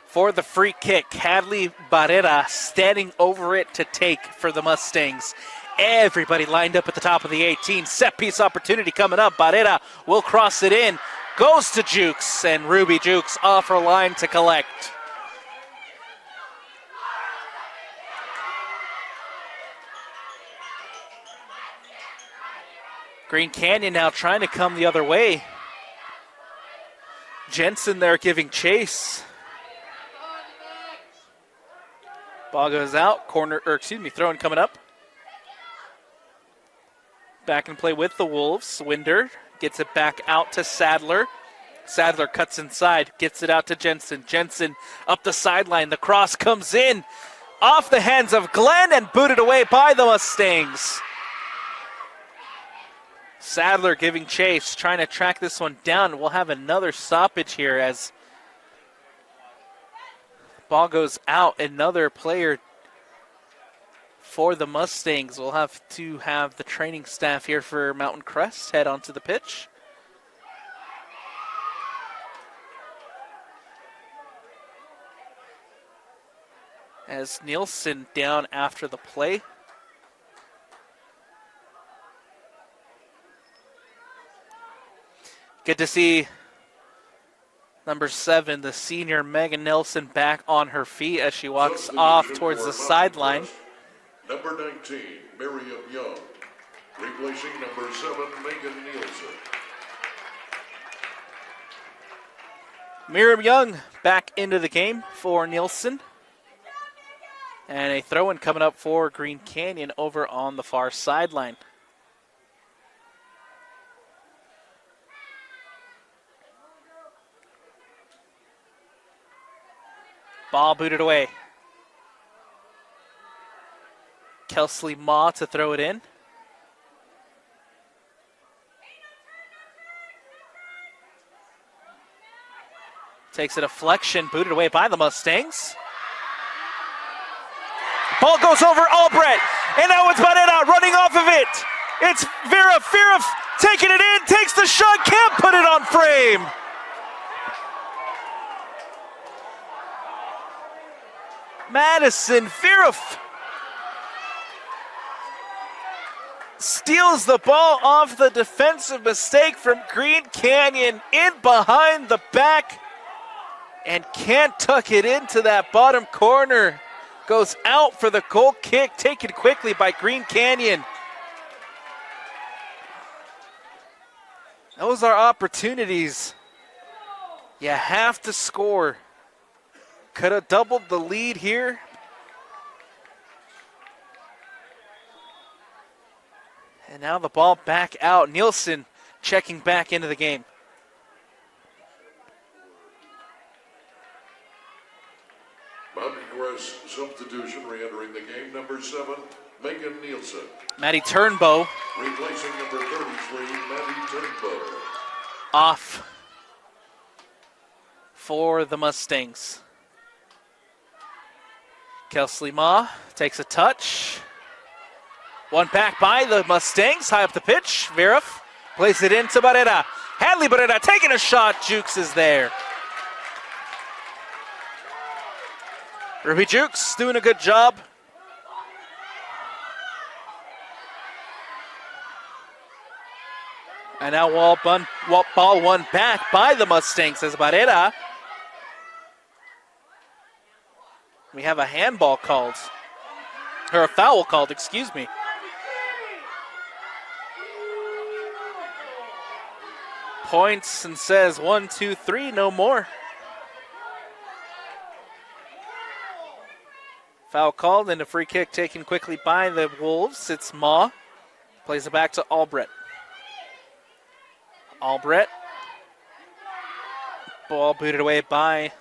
for the free kick. Hadley Barrera standing over it to take for the Mustangs. Everybody lined up at the top of the 18. Set piece opportunity coming up. Barrera will cross it in. Goes to Jukes, and Ruby Jukes off her line to collect. Green Canyon now trying to come the other way. Jensen there giving chase. Ball goes out. Throw-in coming up. Back in play with the Wolves. Winder gets it back out to Sadler. Sadler cuts inside, gets it out to Jensen. Jensen up the sideline. The cross comes in off the hands of Glenn and booted away by the Mustangs. Sadler giving chase, trying to track this one down. We'll have another stoppage here as ball goes out. Another player for the Mustangs. We'll have to have the training staff here for Mountain Crest head onto the pitch. As Nielsen down after the play. Good to see number 7, the senior Megan Nelson, back on her feet as she walks off towards the sideline. Number 19, Miriam Young, replacing number 7, Megan Nielsen. Miriam Young back into the game for Nielsen. And a throw-in coming up for Green Canyon over on the far sideline. Ball booted away. Kelsley Ma to throw it in. Takes a deflection, booted away by the Mustangs. Ball goes over Albrecht, and now it's Barrera running off of it. It's Vera taking it in, takes the shot, can't put it on frame. Madison Firth steals the ball off the defensive mistake from Green Canyon in behind the back and can't tuck it into that bottom corner. Goes out for the goal kick, taken quickly by Green Canyon. Those are opportunities. You have to score. Could have doubled the lead here. And now the ball back out. Nielsen checking back into the game. Mountain Crest substitution re-entering the game. Number 7, Megan Nielsen. Maddie Turnbow. Replacing number 33, Maddie Turnbow. Off for the Mustangs. Kelsey Ma takes a touch. One back by the Mustangs, high up the pitch. Veriff plays it into Barrera. Hadley Barrera taking a shot. Jukes is there. Ruby Jukes doing a good job. And now ball one back by the Mustangs as Barrera. We have a handball called. Or a foul called, excuse me. Points and says 1, 2, 3, no more. Foul called and a free kick taken quickly by the Wolves. It's Ma. Plays it back to Albrecht. Albrecht. Ball booted away by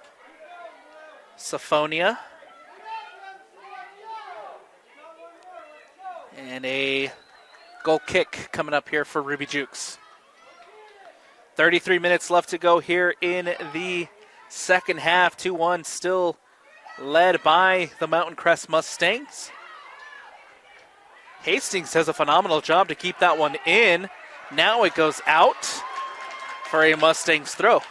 Syphonia. And a goal kick coming up here for Ruby Jukes. 33 minutes left to go here in the second half. 2-1 still led by the Mountain Crest Mustangs. Hastings does a phenomenal job to keep that one in. Now it goes out for a Mustangs throw.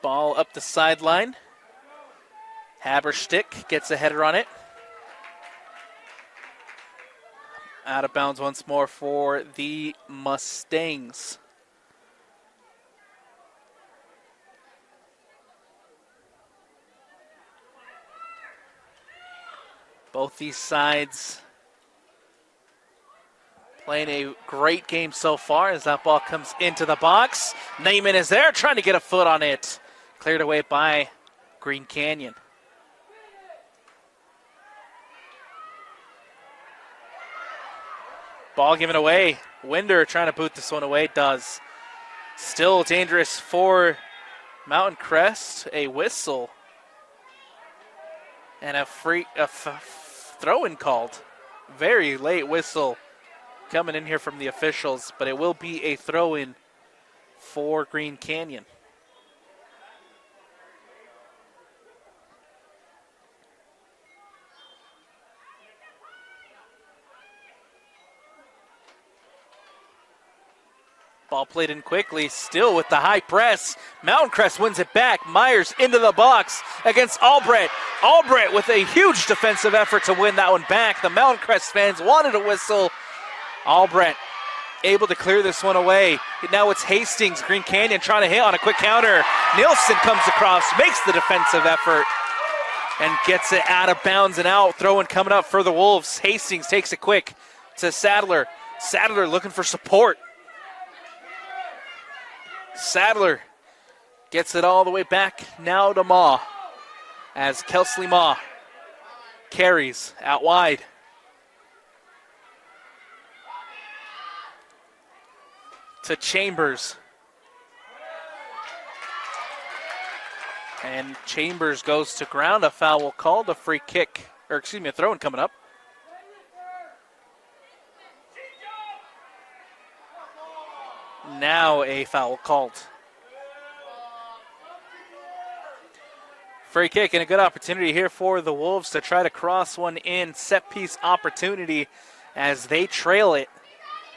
Ball up the sideline. Haberstick gets a header on it. Out of bounds once more for the Mustangs. Both these sides playing a great game so far as that ball comes into the box. Neyman is there trying to get a foot on it. Cleared away by Green Canyon. Ball given away. Winder trying to boot this one away. Does. Still dangerous for Mountain Crest. A whistle. And a throw-in called. Very late whistle coming in here from the officials. But it will be a throw-in for Green Canyon. Ball played in quickly, still with the high press. Mountain Crest wins it back. Myers into the box against Albrecht. Albrecht with a huge defensive effort to win that one back. The Mountain Crest fans wanted a whistle. Albrecht able to clear this one away. Now it's Hastings. Green Canyon trying to hit on a quick counter. Nielsen comes across, makes the defensive effort, and gets it out of bounds and out. Throw-in coming up for the Wolves. Hastings takes it quick to Sadler. Sadler looking for support. Sadler gets it all the way back now to Ma as Kelsey Ma carries out wide. To Chambers. And Chambers goes to ground. A foul called, a free kick, or excuse me, a throw-in coming up. Now a foul called. Free kick and a good opportunity here for the Wolves to try to cross one in. Set piece opportunity as they trail it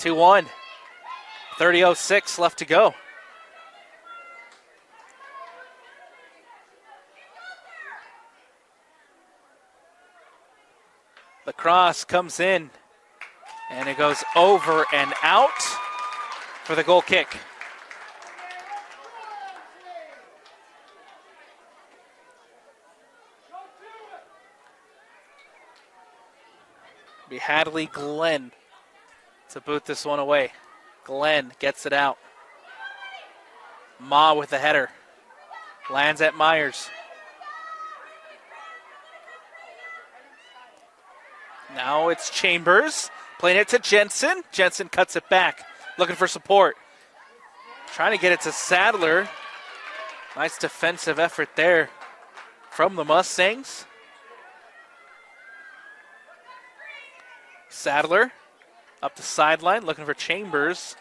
2-1. 30:06 left to go. The cross comes in, and it goes over and out for the goal kick. Be Hadley Glenn to boot this one away. Glenn gets it out. Ma with the header. Lands at Myers. Now it's Chambers. Playing it to Jensen. Jensen cuts it back. Looking for support. Trying to get it to Sadler. Nice defensive effort there from the Mustangs. Sadler up the sideline, looking for Chambers.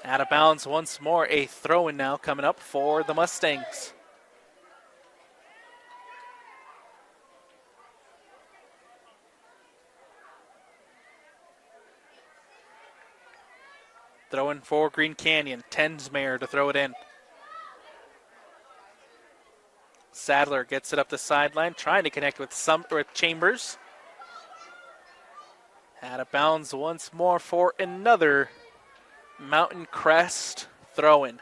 Out of bounds once more. A throw-in now coming up for the Mustangs. Throw-in for Green Canyon. Tensmayer to throw it in. Sadler gets it up the sideline, trying to connect with Chambers. Out of bounds once more for another Mountain Crest throw-in.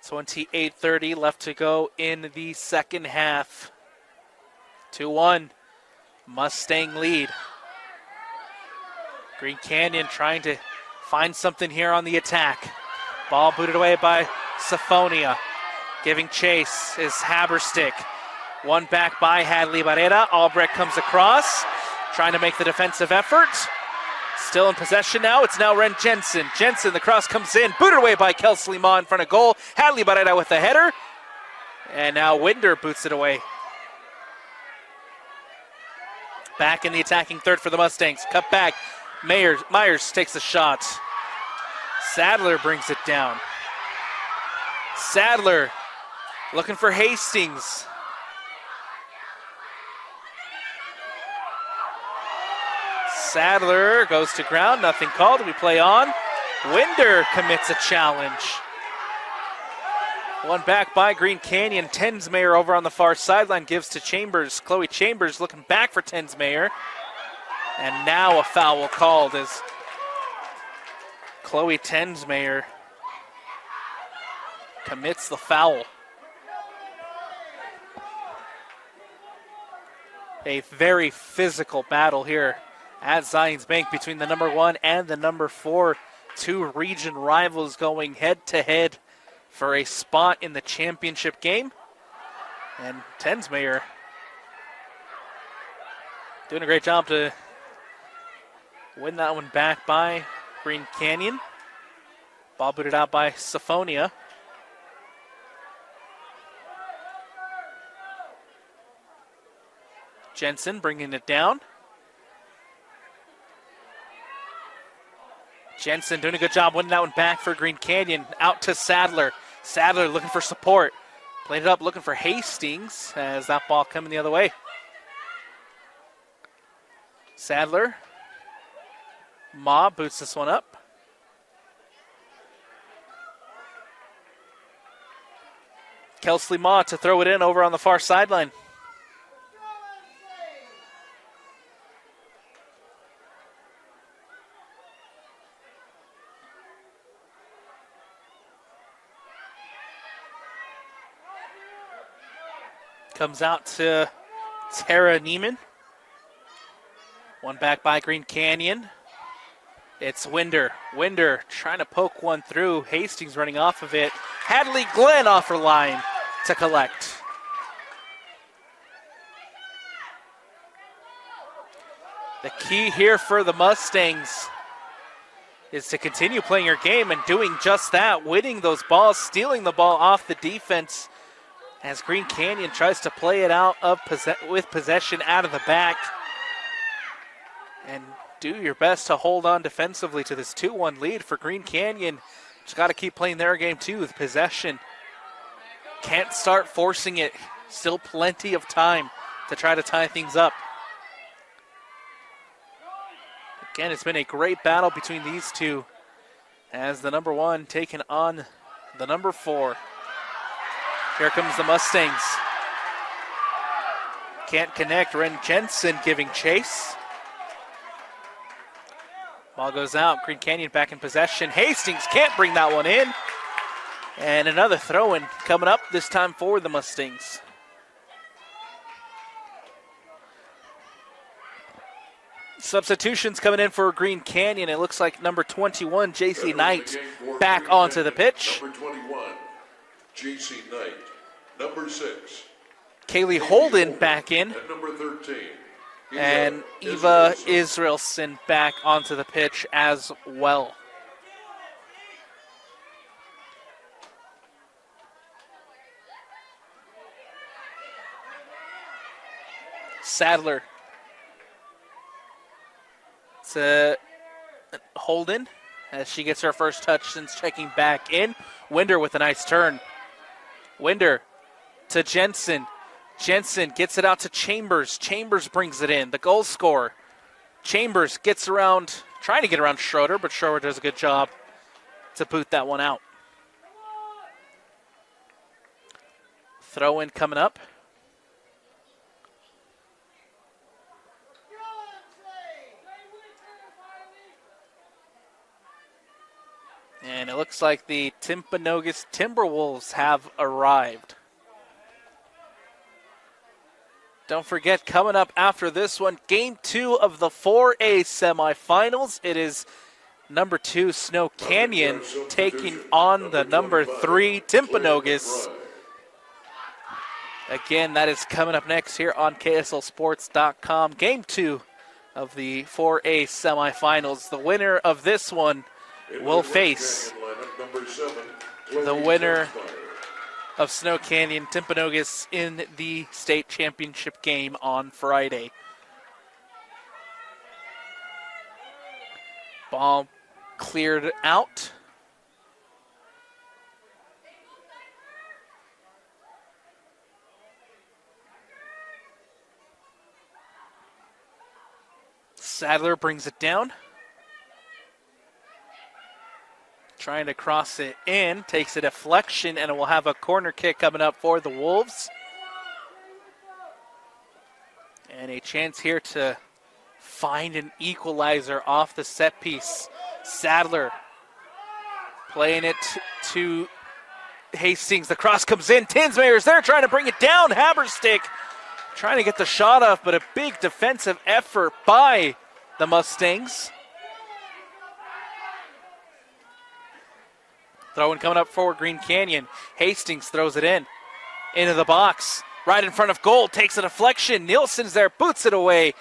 28:30 left to go in the second half. 2-1, Mustang lead. Green Canyon trying to find something here on the attack. Ball booted away by Syphonia. Giving chase is Haberstick. One back by Hadley Barrera. Albrecht comes across. Trying to make the defensive effort. Still in possession now. It's now Ren Jensen. Jensen, the cross comes in. Booted away by Kelsley Ma in front of goal. Hadley Barrera with the header. And now Winder boots it away. Back in the attacking third for the Mustangs. Cut back. Myers takes a shot. Sadler brings it down. Sadler looking for Hastings. Sadler goes to ground, nothing called. We play on. Winder commits a challenge. One back by Green Canyon. Tensmayer over on the far sideline gives to Chambers. Chloe Chambers looking back for Tensmayer. And now a foul called as Chloe Tensmayer commits the foul. A very physical battle here at Zions Bank between the number 1 and the number 4. Two region rivals going head-to-head for a spot in the championship game. And Tensmayer doing a great job to win that one back by Green Canyon. Ball booted out by Syphonia. Jensen bringing it down. Jensen doing a good job winning that one back for Green Canyon. Out to Sadler. Sadler looking for support. Played it up looking for Hastings as that ball coming the other way. Sadler. Ma boots this one up. Kelsley Ma to throw it in over on the far sideline. Comes out to Tara Neiman. One back by Green Canyon. It's Winder. Winder trying to poke one through. Hastings running off of it. Hadley Glenn off her line to collect. The key here for the Mustangs is to continue playing your game and doing just that, winning those balls, stealing the ball off the defense as Green Canyon tries to play it out with possession out of the back. And do your best to hold on defensively to this 2-1 lead for Green Canyon. Just got to keep playing their game too with possession. Can't start forcing it. Still plenty of time to try to tie things up. Again, it's been a great battle between these two as the number 1 taking on the number 4. Here comes the Mustangs. Can't connect. Ren Jensen giving chase. Ball goes out. Green Canyon back in possession. Hastings can't bring that one in. And another throw-in coming up, this time for the Mustangs. Substitutions coming in for Green Canyon. It looks like number 21, J.C. Knight, back onto the pitch. Number 21, J.C. Knight. Number 6, Kaylee Holden back in. and number 13, And Eva Israelson back onto the pitch as well. Sadler to Holden as she gets her first touch since checking back in. Winder with a nice turn. Winder to Jensen. Jensen gets it out to Chambers. Chambers brings it in. The goal scorer. Chambers gets around, trying to get around Schroeder, but Schroeder does a good job to boot that one out. Throw in coming up. And it looks like the Timpanogos Timberwolves have arrived. Don't forget, coming up after this one, Game 2 of the 4A semifinals. It is number 2 Snow Canyon taking on the number 3 Timpanogos. Again, that is coming up next here on KSLSports.com. Game 2 of the 4A semifinals. The winner of this one will face the winner of Snow Canyon Timpanogos in the state championship game on Friday. Ball cleared out. Sadler brings it down. Trying to cross it in, takes a deflection, and it will have a corner kick coming up for the Wolves. And a chance here to find an equalizer off the set piece. Sadler playing it to Hastings. The cross comes in. Tinsmayer's there trying to bring it down. Haberstick trying to get the shot off, but a big defensive effort by the Mustangs. Throw-in coming up for Green Canyon. Hastings throws it in. Into the box. Right in front of goal. Takes a deflection. Nielsen's there. Boots it away.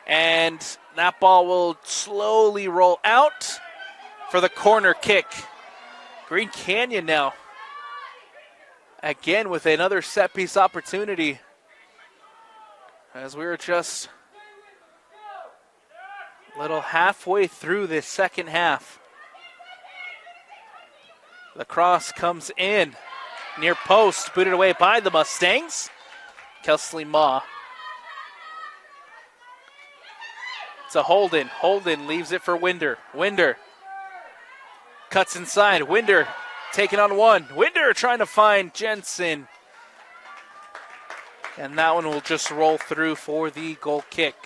And that ball will slowly roll out for the corner kick. Green Canyon now. Again with another set-piece opportunity. As we were just a little halfway through this second half. The cross comes in near post, booted away by the Mustangs. Kelsley Ma. To Holden. Holden leaves it for Winder. Winder cuts inside. Winder taking on one. Winder trying to find Jensen. And that one will just roll through for the goal kick.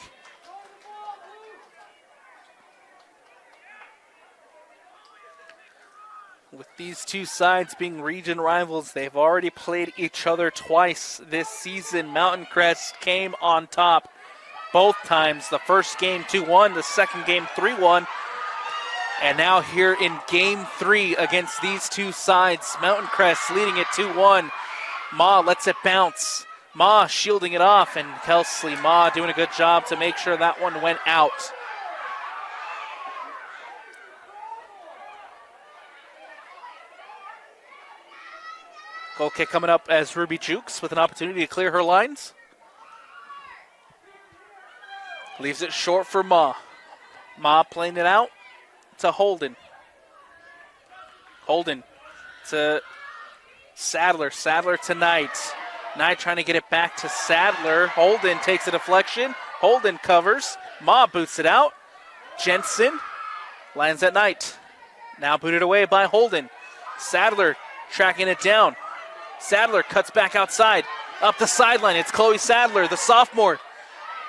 With these two sides being region rivals, they've already played each other twice this season. Mountain Crest came on top both times. The first game 2-1, the second game 3-1. And now here in game 3 against these two sides, Mountain Crest leading it 2-1. Ma lets it bounce. Ma shielding it off, and Kelsley Ma doing a good job to make sure that one went out. Goal kick coming up as Ruby Jukes with an opportunity to clear her lines. Leaves it short for Ma. Ma playing it out to Holden. Holden to Sadler. Sadler to Knight. Knight trying to get it back to Sadler. Holden takes a deflection. Holden covers. Ma boots it out. Jensen lands at Knight. Now booted away by Holden. Sadler tracking it down. Sadler cuts back outside. Up the sideline. It's Chloe Sadler, the sophomore.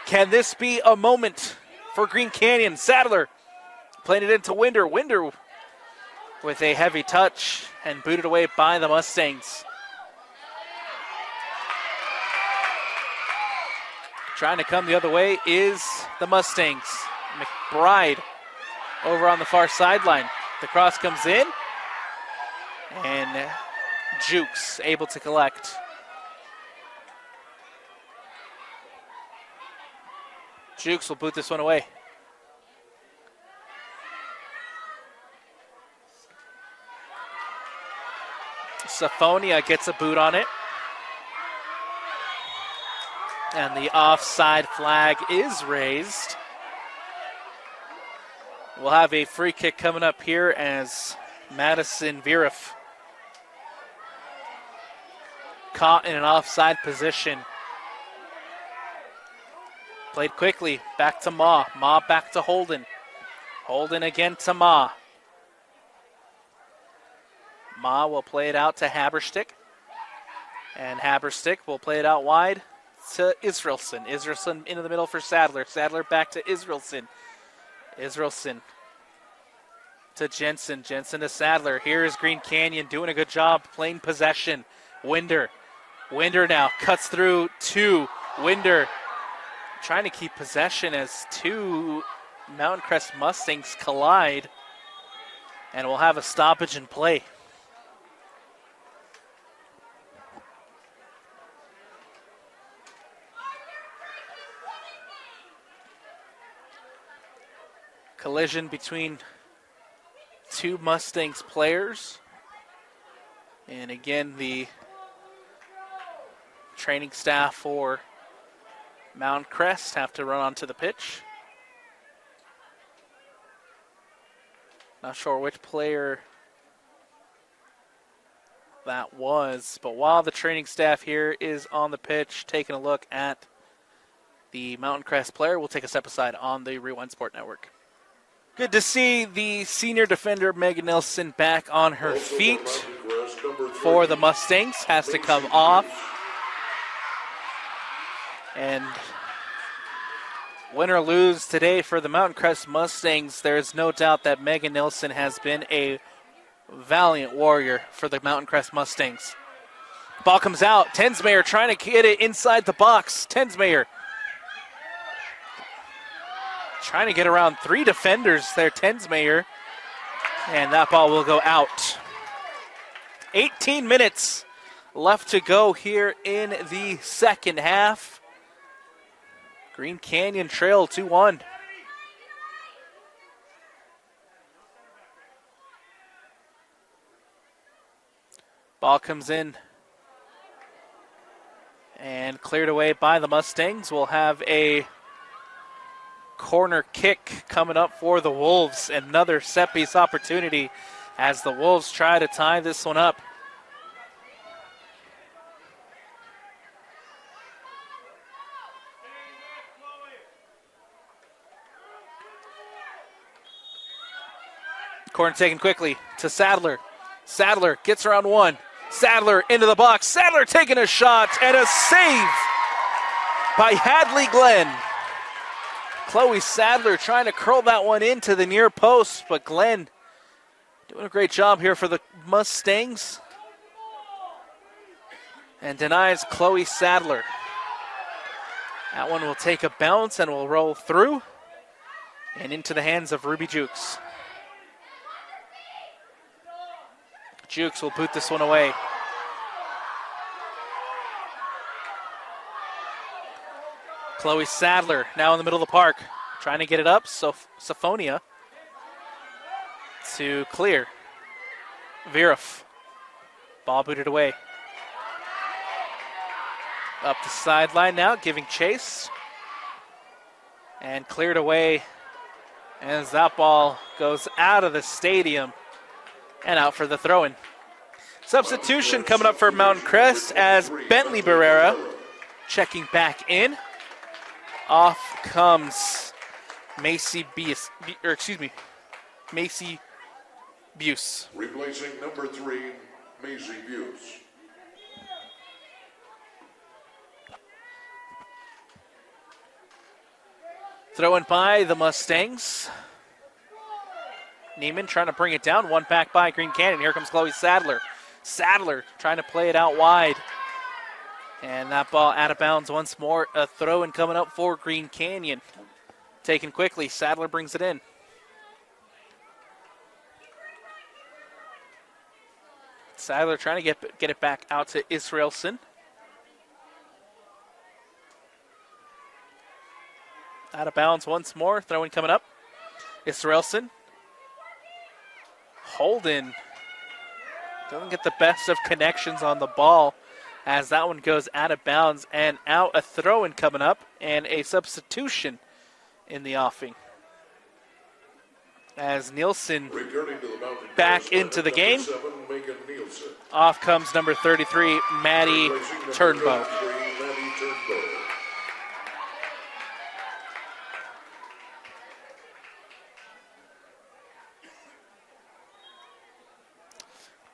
Can this be a moment for Green Canyon? Sadler playing it into Winder. Winder with a heavy touch and booted away by the Mustangs. Trying to come the other way is the Mustangs. McBride over on the far sideline. The cross comes in, and Jukes able to collect. Jukes will boot this one away. Saphonia gets a boot on it. And the offside flag is raised. We'll have a free kick coming up here as Madison Viriff caught in an offside position. Played quickly, back to Ma. Ma back to Holden. Holden again to Ma. Ma will play it out to Haberstick. And Haberstick will play it out wide to Israelson. Israelson into the middle for Sadler. Sadler back to Israelson. Israelson to Jensen. Jensen to Sadler. Here is Green Canyon doing a good job playing possession. Winder. Winder now cuts through to Winder. Trying to keep possession as two Mountain Crest Mustangs collide. And we'll have a stoppage in play. Collision between two Mustangs players. And again, the training staff for Mountain Crest have to run onto the pitch. Not sure which player that was, but while the training staff here is on the pitch taking a look at the Mountain Crest player, we'll take a step aside on the Rewind Sport Network. Good to see the senior defender, Megan Nelson, back on her feet for the Mustangs. Has to come off. And win or lose today for the Mountain Crest Mustangs, there is no doubt that Megan Nelson has been a valiant warrior for the Mountain Crest Mustangs. Ball comes out. Tensmayer trying to get it inside the box. Tensmayer trying to get around three defenders there, Tensmayer. And that ball will go out. 18 minutes left to go here in the second half. Green Canyon trail 2-1. Ball comes in and cleared away by the Mustangs. We'll have a corner kick coming up for the Wolves. Another set piece opportunity as the Wolves try to tie this one up. Corner taken quickly to Sadler. Sadler gets around one. Sadler into the box. Sadler taking a shot and a save by Hadley Glenn. Chloe Sadler trying to curl that one into the near post, but Glenn doing a great job here for the Mustangs. And denies Chloe Sadler. That one will take a bounce and will roll through and into the hands of Ruby Jukes. Jukes will boot this one away. Chloe Sadler now in the middle of the park. Trying to get it up. Saphonia to clear. Viriff. Ball booted away. Up the sideline now, giving chase. And cleared away as that ball goes out of the stadium. And out for the throw-in. Substitution coming up for Mountain Crest as Bentley Barrera checking back in. Off comes Macy Buse. Replacing number 3, Macy Buse. Throw in by the Mustangs. Neiman trying to bring it down. One back by Green Canyon. Here comes Chloe Sadler. Sadler trying to play it out wide. And that ball out of bounds once more. A throw-in coming up for Green Canyon. Taken quickly. Sadler brings it in. Sadler trying to get it back out to Israelson. Out of bounds once more. Throw-in coming up. Israelson. Holden doesn't get the best of connections on the ball as that one goes out of bounds and out. A throw-in coming up and a substitution in the offing. As Nielsen back into the game. Off comes number 33, Maddie Turnbow.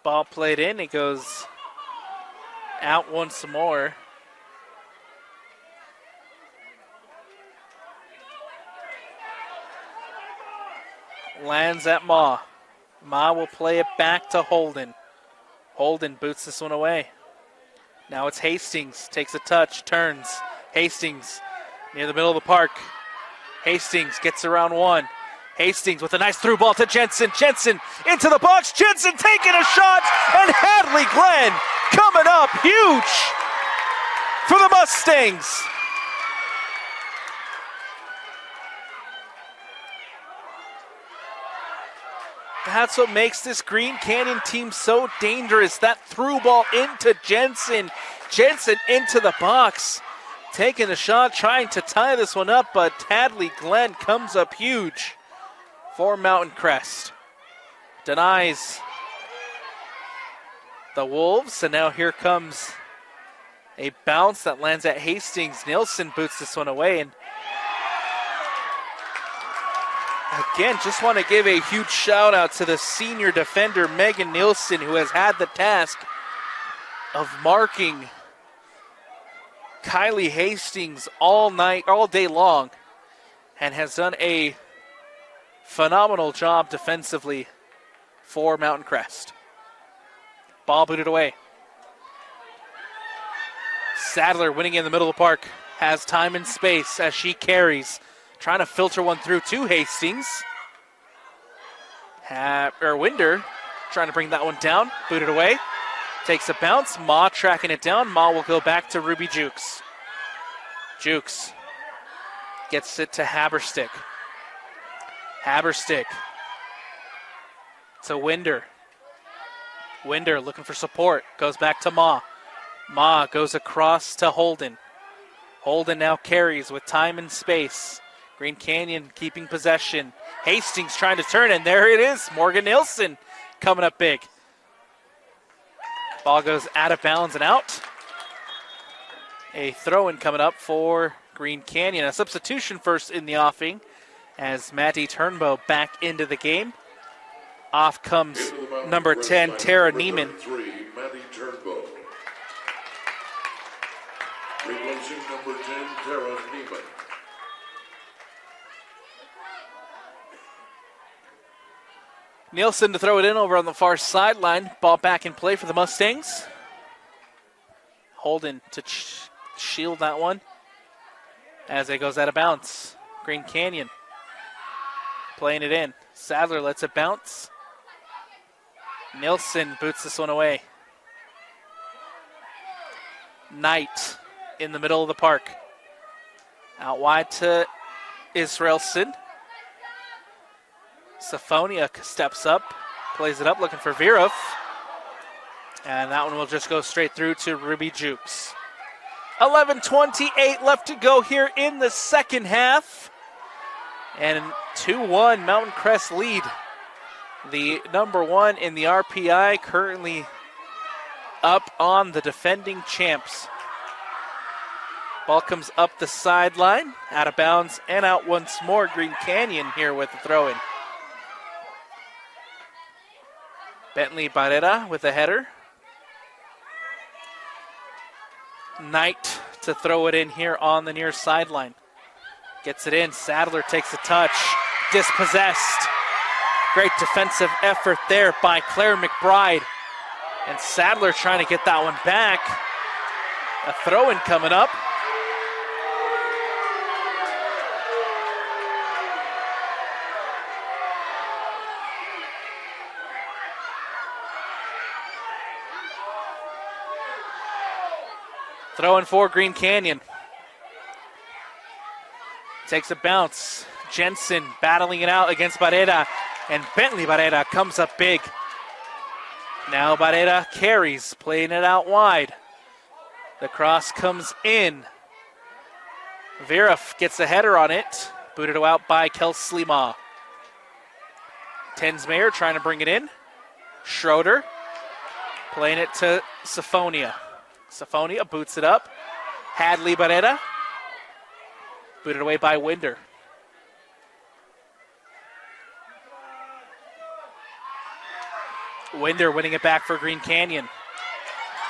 Ball played in. It goes out once more. Lands at Ma. Ma will play it back to Holden. Holden boots this one away. Now it's Hastings. Takes a touch. Turns. Hastings near the middle of the park. Hastings gets around one. Hastings with a nice through ball to Jensen. Jensen into the box. Jensen taking a shot. And Hadley Glenn coming up huge for the Mustangs. That's what makes this Green Canyon team so dangerous. That through ball into Jensen. Jensen into the box. Taking a shot, trying to tie this one up, but Hadley Glenn comes up huge for Mountain Crest. Denies the Wolves, and now here comes a bounce that lands at Hastings. Nielsen boots this one away, and again, just want to give a huge shout out to the senior defender, Megan Nielsen, who has had the task of marking Kylie Hastings all day long, and has done a phenomenal job defensively for Mountain Crest. Ball booted away. Sadler winning in the middle of the park. Has time and space as she carries. Trying to filter one through to Hastings. Winder trying to bring that one down. Booted away. Takes a bounce. Ma tracking it down. Ma will go back to Ruby Jukes. Jukes gets it to Haberstick. Haberstick to Winder. Winder looking for support. Goes back to Ma. Ma goes across to Holden. Holden now carries with time and space. Green Canyon keeping possession. Hastings trying to turn, and there it is. Morgan Nielsen coming up big. Ball goes out of bounds and out. A throw-in coming up for Green Canyon. A substitution first in the offing as Maddie Turnbow back into the game. Off comes number 10, Tara Neiman. Maddie Turnbow. Replacing number 10, Tara Neiman. Nielsen to throw it in over on the far sideline. Ball back in play for the Mustangs. Holden to shield that one as it goes out of bounds. Green Canyon playing it in. Sadler lets it bounce. Nielsen boots this one away. Knight in the middle of the park. Out wide to Israelson. Saphonia steps up, plays it up, looking for Virov. And that one will just go straight through to Ruby Jukes. 11:28 left to go here in the second half. And 2-1 Mountain Crest lead. The number one in the RPI currently up on the defending champs. Ball comes up the sideline, out of bounds, and out once more. Green Canyon here with the throw-in. Bentley Barrera with a header. Knight to throw it in here on the near sideline. Gets it in. Sadler takes a touch. Dispossessed. Great defensive effort there by Claire McBride. And Sadler trying to get that one back. A throw-in coming up. Throw-in for Green Canyon. Takes a bounce. Jensen battling it out against Barrera. And Bentley Barrera comes up big. Now Barrera carries, playing it out wide. The cross comes in. Viraf gets a header on it. Booted out by Kelsley Ma. Tensmayer trying to bring it in. Schroeder playing it to Siphonia. Siphonia boots it up. Hadley Barrera. Booted away by Winder. Winder winning it back for Green Canyon.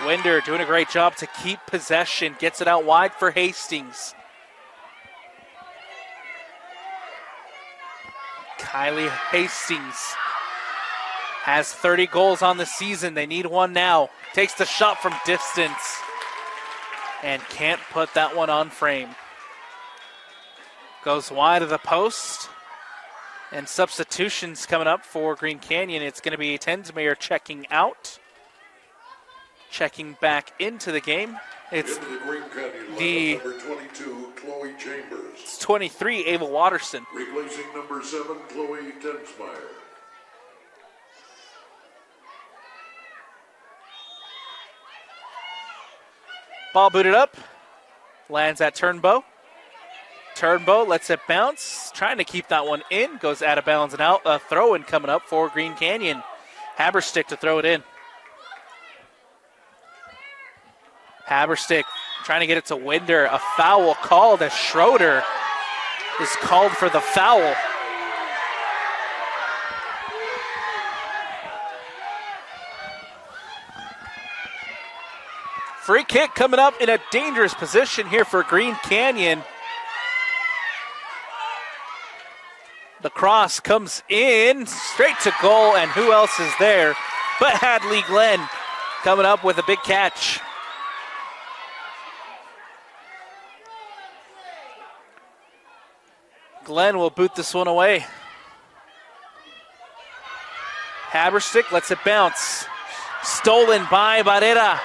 Winder doing a great job to keep possession. Gets it out wide for Hastings. Kylie Hastings has 30 goals on the season. They need one now. Takes the shot from distance and can't put that one on frame. Goes wide of the post. And substitutions coming up for Green Canyon. It's going to be Tensmayer checking out. Checking back into the game. It's into the Green Canyon lineup, number 22, Chloe Chambers. It's 23, Ava Watterson. Replacing number 7, Chloe Tensmeyer. Ball booted up. Lands at Turnbow. Turnbow lets it bounce. Trying to keep that one in. Goes out of bounds and out. A throw-in coming up for Green Canyon. Haberstick to throw it in. Haberstick trying to get it to Winder. A foul called as Schroeder is called for the foul. Free kick coming up in a dangerous position here for Green Canyon. The cross comes in straight to goal, and who else is there but Hadley Glenn coming up with a big catch. Glenn will boot this one away. Haberstick lets it bounce. Stolen by Barrera.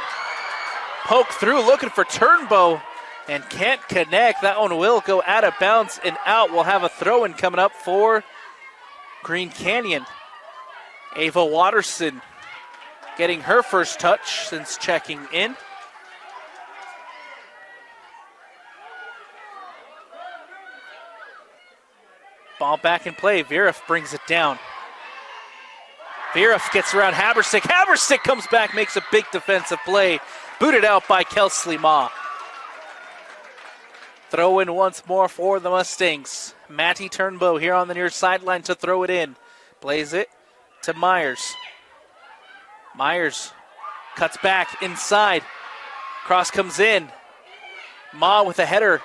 Poke through, looking for Turnbow, and can't connect. That one will go out of bounds and out. We'll have a throw-in coming up for Green Canyon. Ava Watterson getting her first touch since checking in. Ball back in play. Viraf brings it down. Viraf gets around Haberstick. Haberstick comes back, makes a big defensive play. Booted out by Kelsley Ma. Throw in once more for the Mustangs. Matty Turnbow here on the near sideline to throw it in. Plays it to Myers. Myers cuts back inside. Cross comes in. Ma with a header.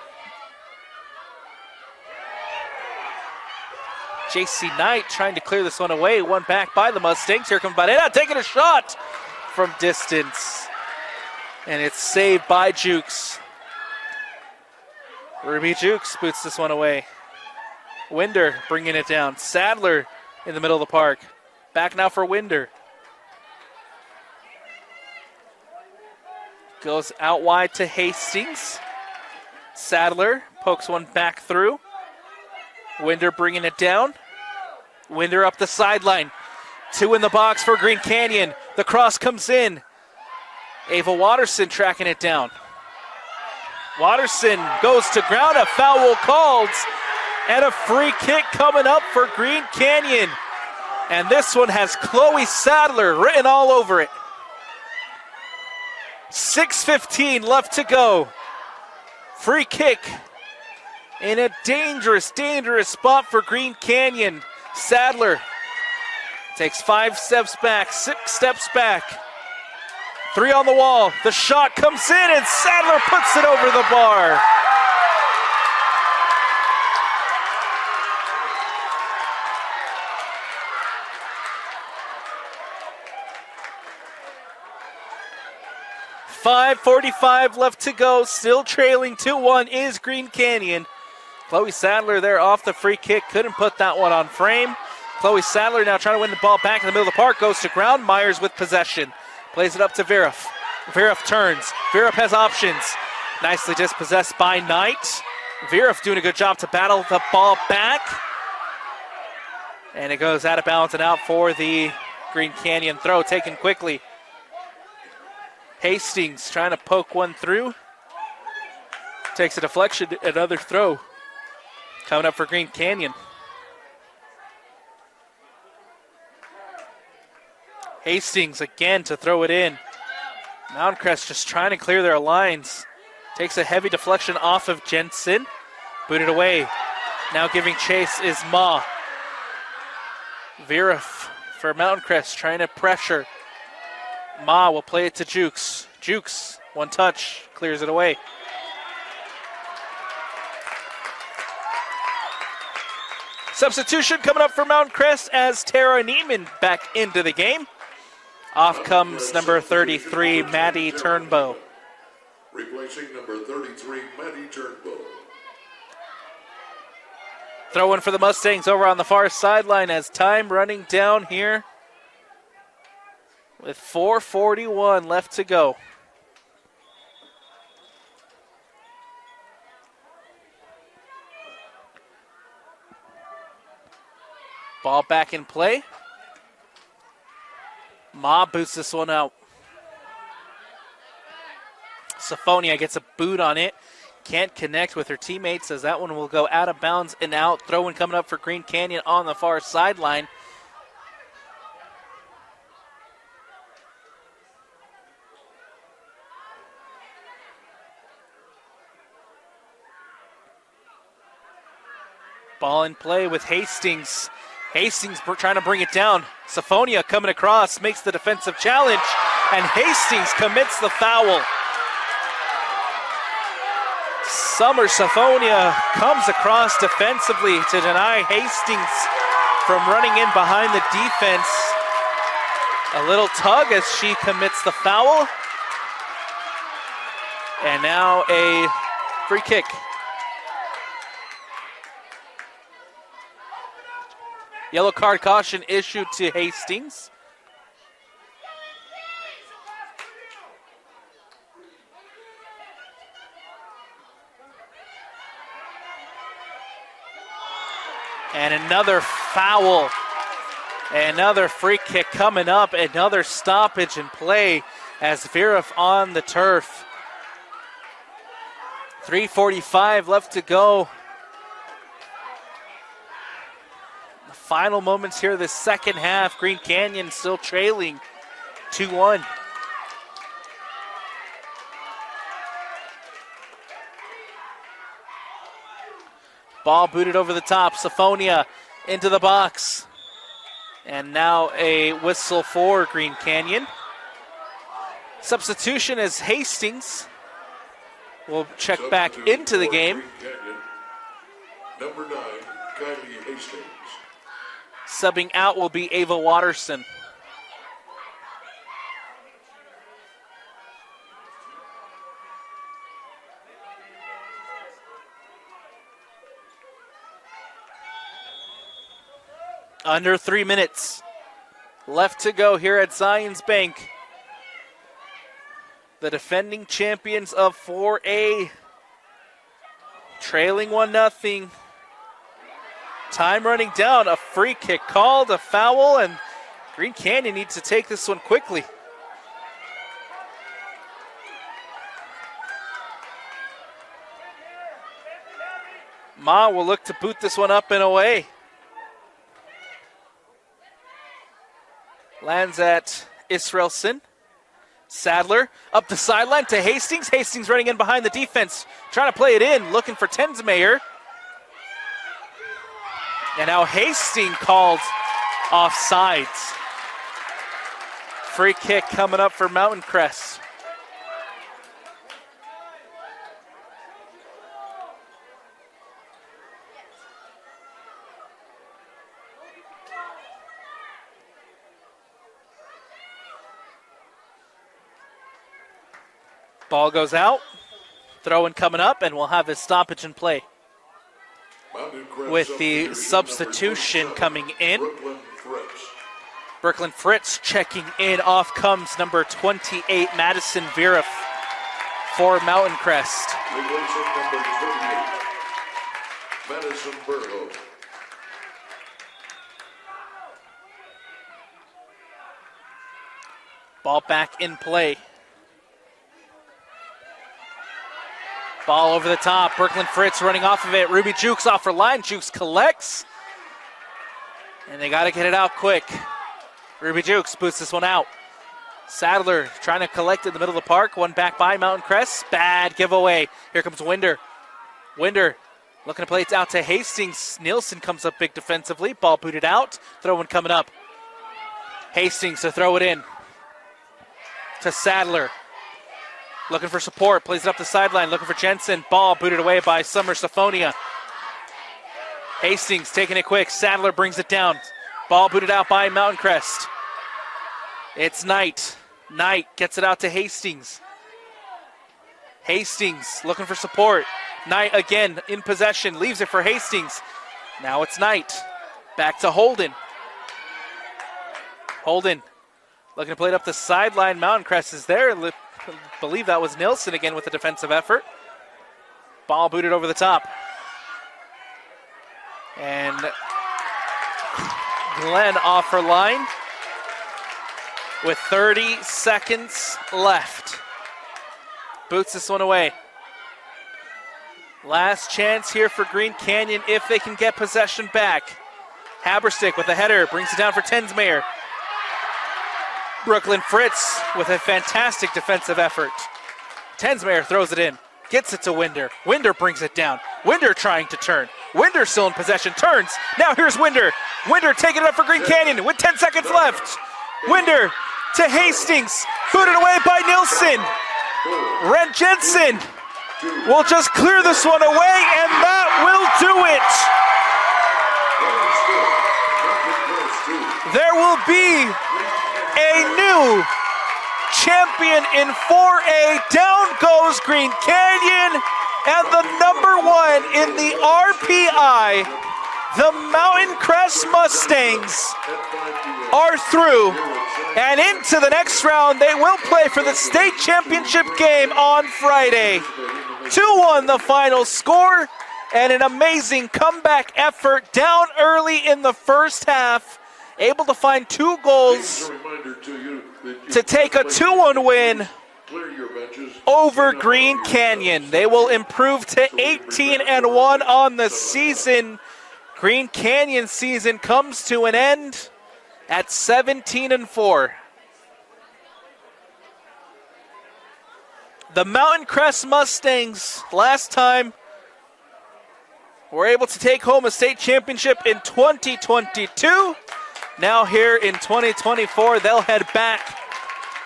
JC Knight trying to clear this one away. One back by the Mustangs. Here comes Barrera taking a shot from distance. And it's saved by Jukes. Ruby Jukes boots this one away. Winder bringing it down. Sadler in the middle of the park. Back now for Winder. Goes out wide to Hastings. Sadler pokes one back through. Winder bringing it down. Winder up the sideline. Two in the box for Green Canyon. The cross comes in. Ava Watterson tracking it down. Watterson goes to ground. A foul called. And a free kick coming up for Green Canyon. And this one has Chloe Sadler written all over it. 6:15 left to go. Free kick in a dangerous, dangerous spot for Green Canyon. Sadler takes 5 steps back, 6 steps back. 3 on the wall. The shot comes in and Sadler puts it over the bar. 5:45 left to go. Still trailing 2-1 is Green Canyon. Chloe Sadler there off the free kick. Couldn't put that one on frame. Chloe Sadler now trying to win the ball back in the middle of the park. Goes to ground. Myers with possession. Plays it up to Viruff. Viruff turns. Viruff has options. Nicely dispossessed by Knight. Viruff doing a good job to battle the ball back. And it goes out of bounds and out for the Green Canyon throw, taken quickly. Hastings trying to poke one through. Takes a deflection, another throw. Coming up for Green Canyon. Hastings again to throw it in. Mountain Crest just trying to clear their lines. Takes a heavy deflection off of Jensen. Booted away. Now giving chase is Ma. Viruff for Mountain Crest trying to pressure. Ma will play it to Jukes. Jukes, one touch, clears it away. Substitution coming up for Mountain Crest as Tara Neiman back into the game. Off comes number 33, Maddie Turnbow. Replacing number 33, Maddie Turnbow. Throw in for the Mustangs over on the far sideline as time running down here with 4:41 left to go. Ball back in play. Ma boots this one out. Siphonia gets a boot on it. Can't connect with her teammates as that one will go out of bounds and out. Throw-in coming up for Green Canyon on the far sideline. Ball in play with Hastings. Hastings trying to bring it down. Siphonia coming across, makes the defensive challenge, and Hastings commits the foul. Summer Siphonia comes across defensively to deny Hastings from running in behind the defense. A little tug as she commits the foul. And now a free kick. Yellow card caution issued to Hastings. And another foul. Another free kick coming up. Another stoppage in play as Viruff on the turf. 3:45 left to go. The final moments here of the second half. Green Canyon still trailing 2-1. Ball booted over the top. Siphonia into the box. And now a whistle for Green Canyon. Substitution as Hastings will check back into the game. Number 9, Kylie Hastings. Subbing out will be Ava Watterson. Under 3 minutes left to go here at Zions Bank. The defending champions of 4A trailing 1-0. Time running down, a free kick called, a foul, and Green Canyon needs to take this one quickly. Ma will look to boot this one up and away. Lands at Israelson. Sadler up the sideline to Hastings. Hastings running in behind the defense, trying to play it in, looking for Tensmayer. And now Hastings called offsides. Free kick coming up for Mountain Crest. Ball goes out. Throw-in coming up, and we'll have his stoppage in play. With the substitution coming in. Brooklyn Fritz checking in. Off comes number 28, Madison Vera for Mountain Crest. Number 28, Madison Burrow. Ball back in play. Ball over the top. Brooklyn Fritz running off of it. Ruby Jukes off her line. Jukes collects. And they got to get it out quick. Ruby Jukes boots this one out. Sadler trying to collect in the middle of the park. One back by Mountain Crest. Bad giveaway. Here comes Winder. Winder looking to play it out to Hastings. Nielsen comes up big defensively. Ball booted out. Throw-in coming up. Hastings to throw it in to Sadler. Looking for support. Plays it up the sideline. Looking for Jensen. Ball booted away by Summer Siphonia. Hastings taking it quick. Sadler brings it down. Ball booted out by Mountain Crest. It's Knight. Knight gets it out to Hastings. Hastings looking for support. Knight again in possession. Leaves it for Hastings. Now it's Knight. Back to Holden. Holden looking to play it up the sideline. Mountain Crest is there. I believe that was Nilsson again with a defensive effort. Ball booted over the top. And Glenn off her line with 30 seconds left. Boots this one away. Last chance here for Green Canyon if they can get possession back. Haberstick with a header brings it down for Tensmayer. Brooklyn Fritz with a fantastic defensive effort. Tensmayer throws it in, gets it to Winder. Winder brings it down. Winder trying to turn. Winder still in possession, turns. Now here's Winder. Winder taking it up for Green Canyon with 10 seconds left. Winder to Hastings, booted away by Nilsson. Red Jensen will just clear this one away, and that will do it. There will be a new champion in 4A. Down goes Green Canyon, and the number one in the RPI, the Mountain Crest Mustangs, are through and into the next round. They will play for the state championship game on Friday. 2-1 the final score, and an amazing comeback effort down early in the first half. Able to find 2 goals to take a 2-1 win over Green Canyon. They will improve to 18-1 on the season. Green Canyon season comes to an end at 17-4. The Mountain Crest Mustangs last time were able to take home a state championship in 2022. Now here in 2024, they'll head back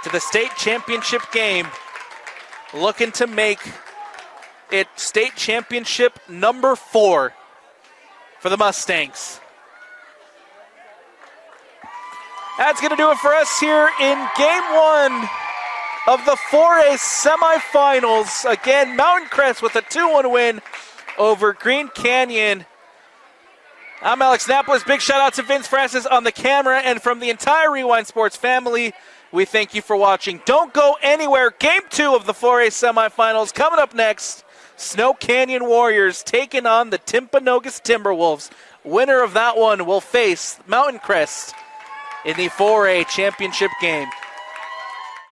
to the state championship game, looking to make it state championship number 4 for the Mustangs. That's going to do it for us here in Game 1 of the 4A semifinals. Again, Mountain Crest with a 2-1 win over Green Canyon. I'm Alex Napolis. Big shout out to Vince Francis on the camera, and from the entire Rewind Sports family, we thank you for watching. Don't go anywhere. Game 2 of the 4A semifinals coming up next. Snow Canyon Warriors taking on the Timpanogos Timberwolves. Winner of that one will face Mountain Crest in the 4A championship game.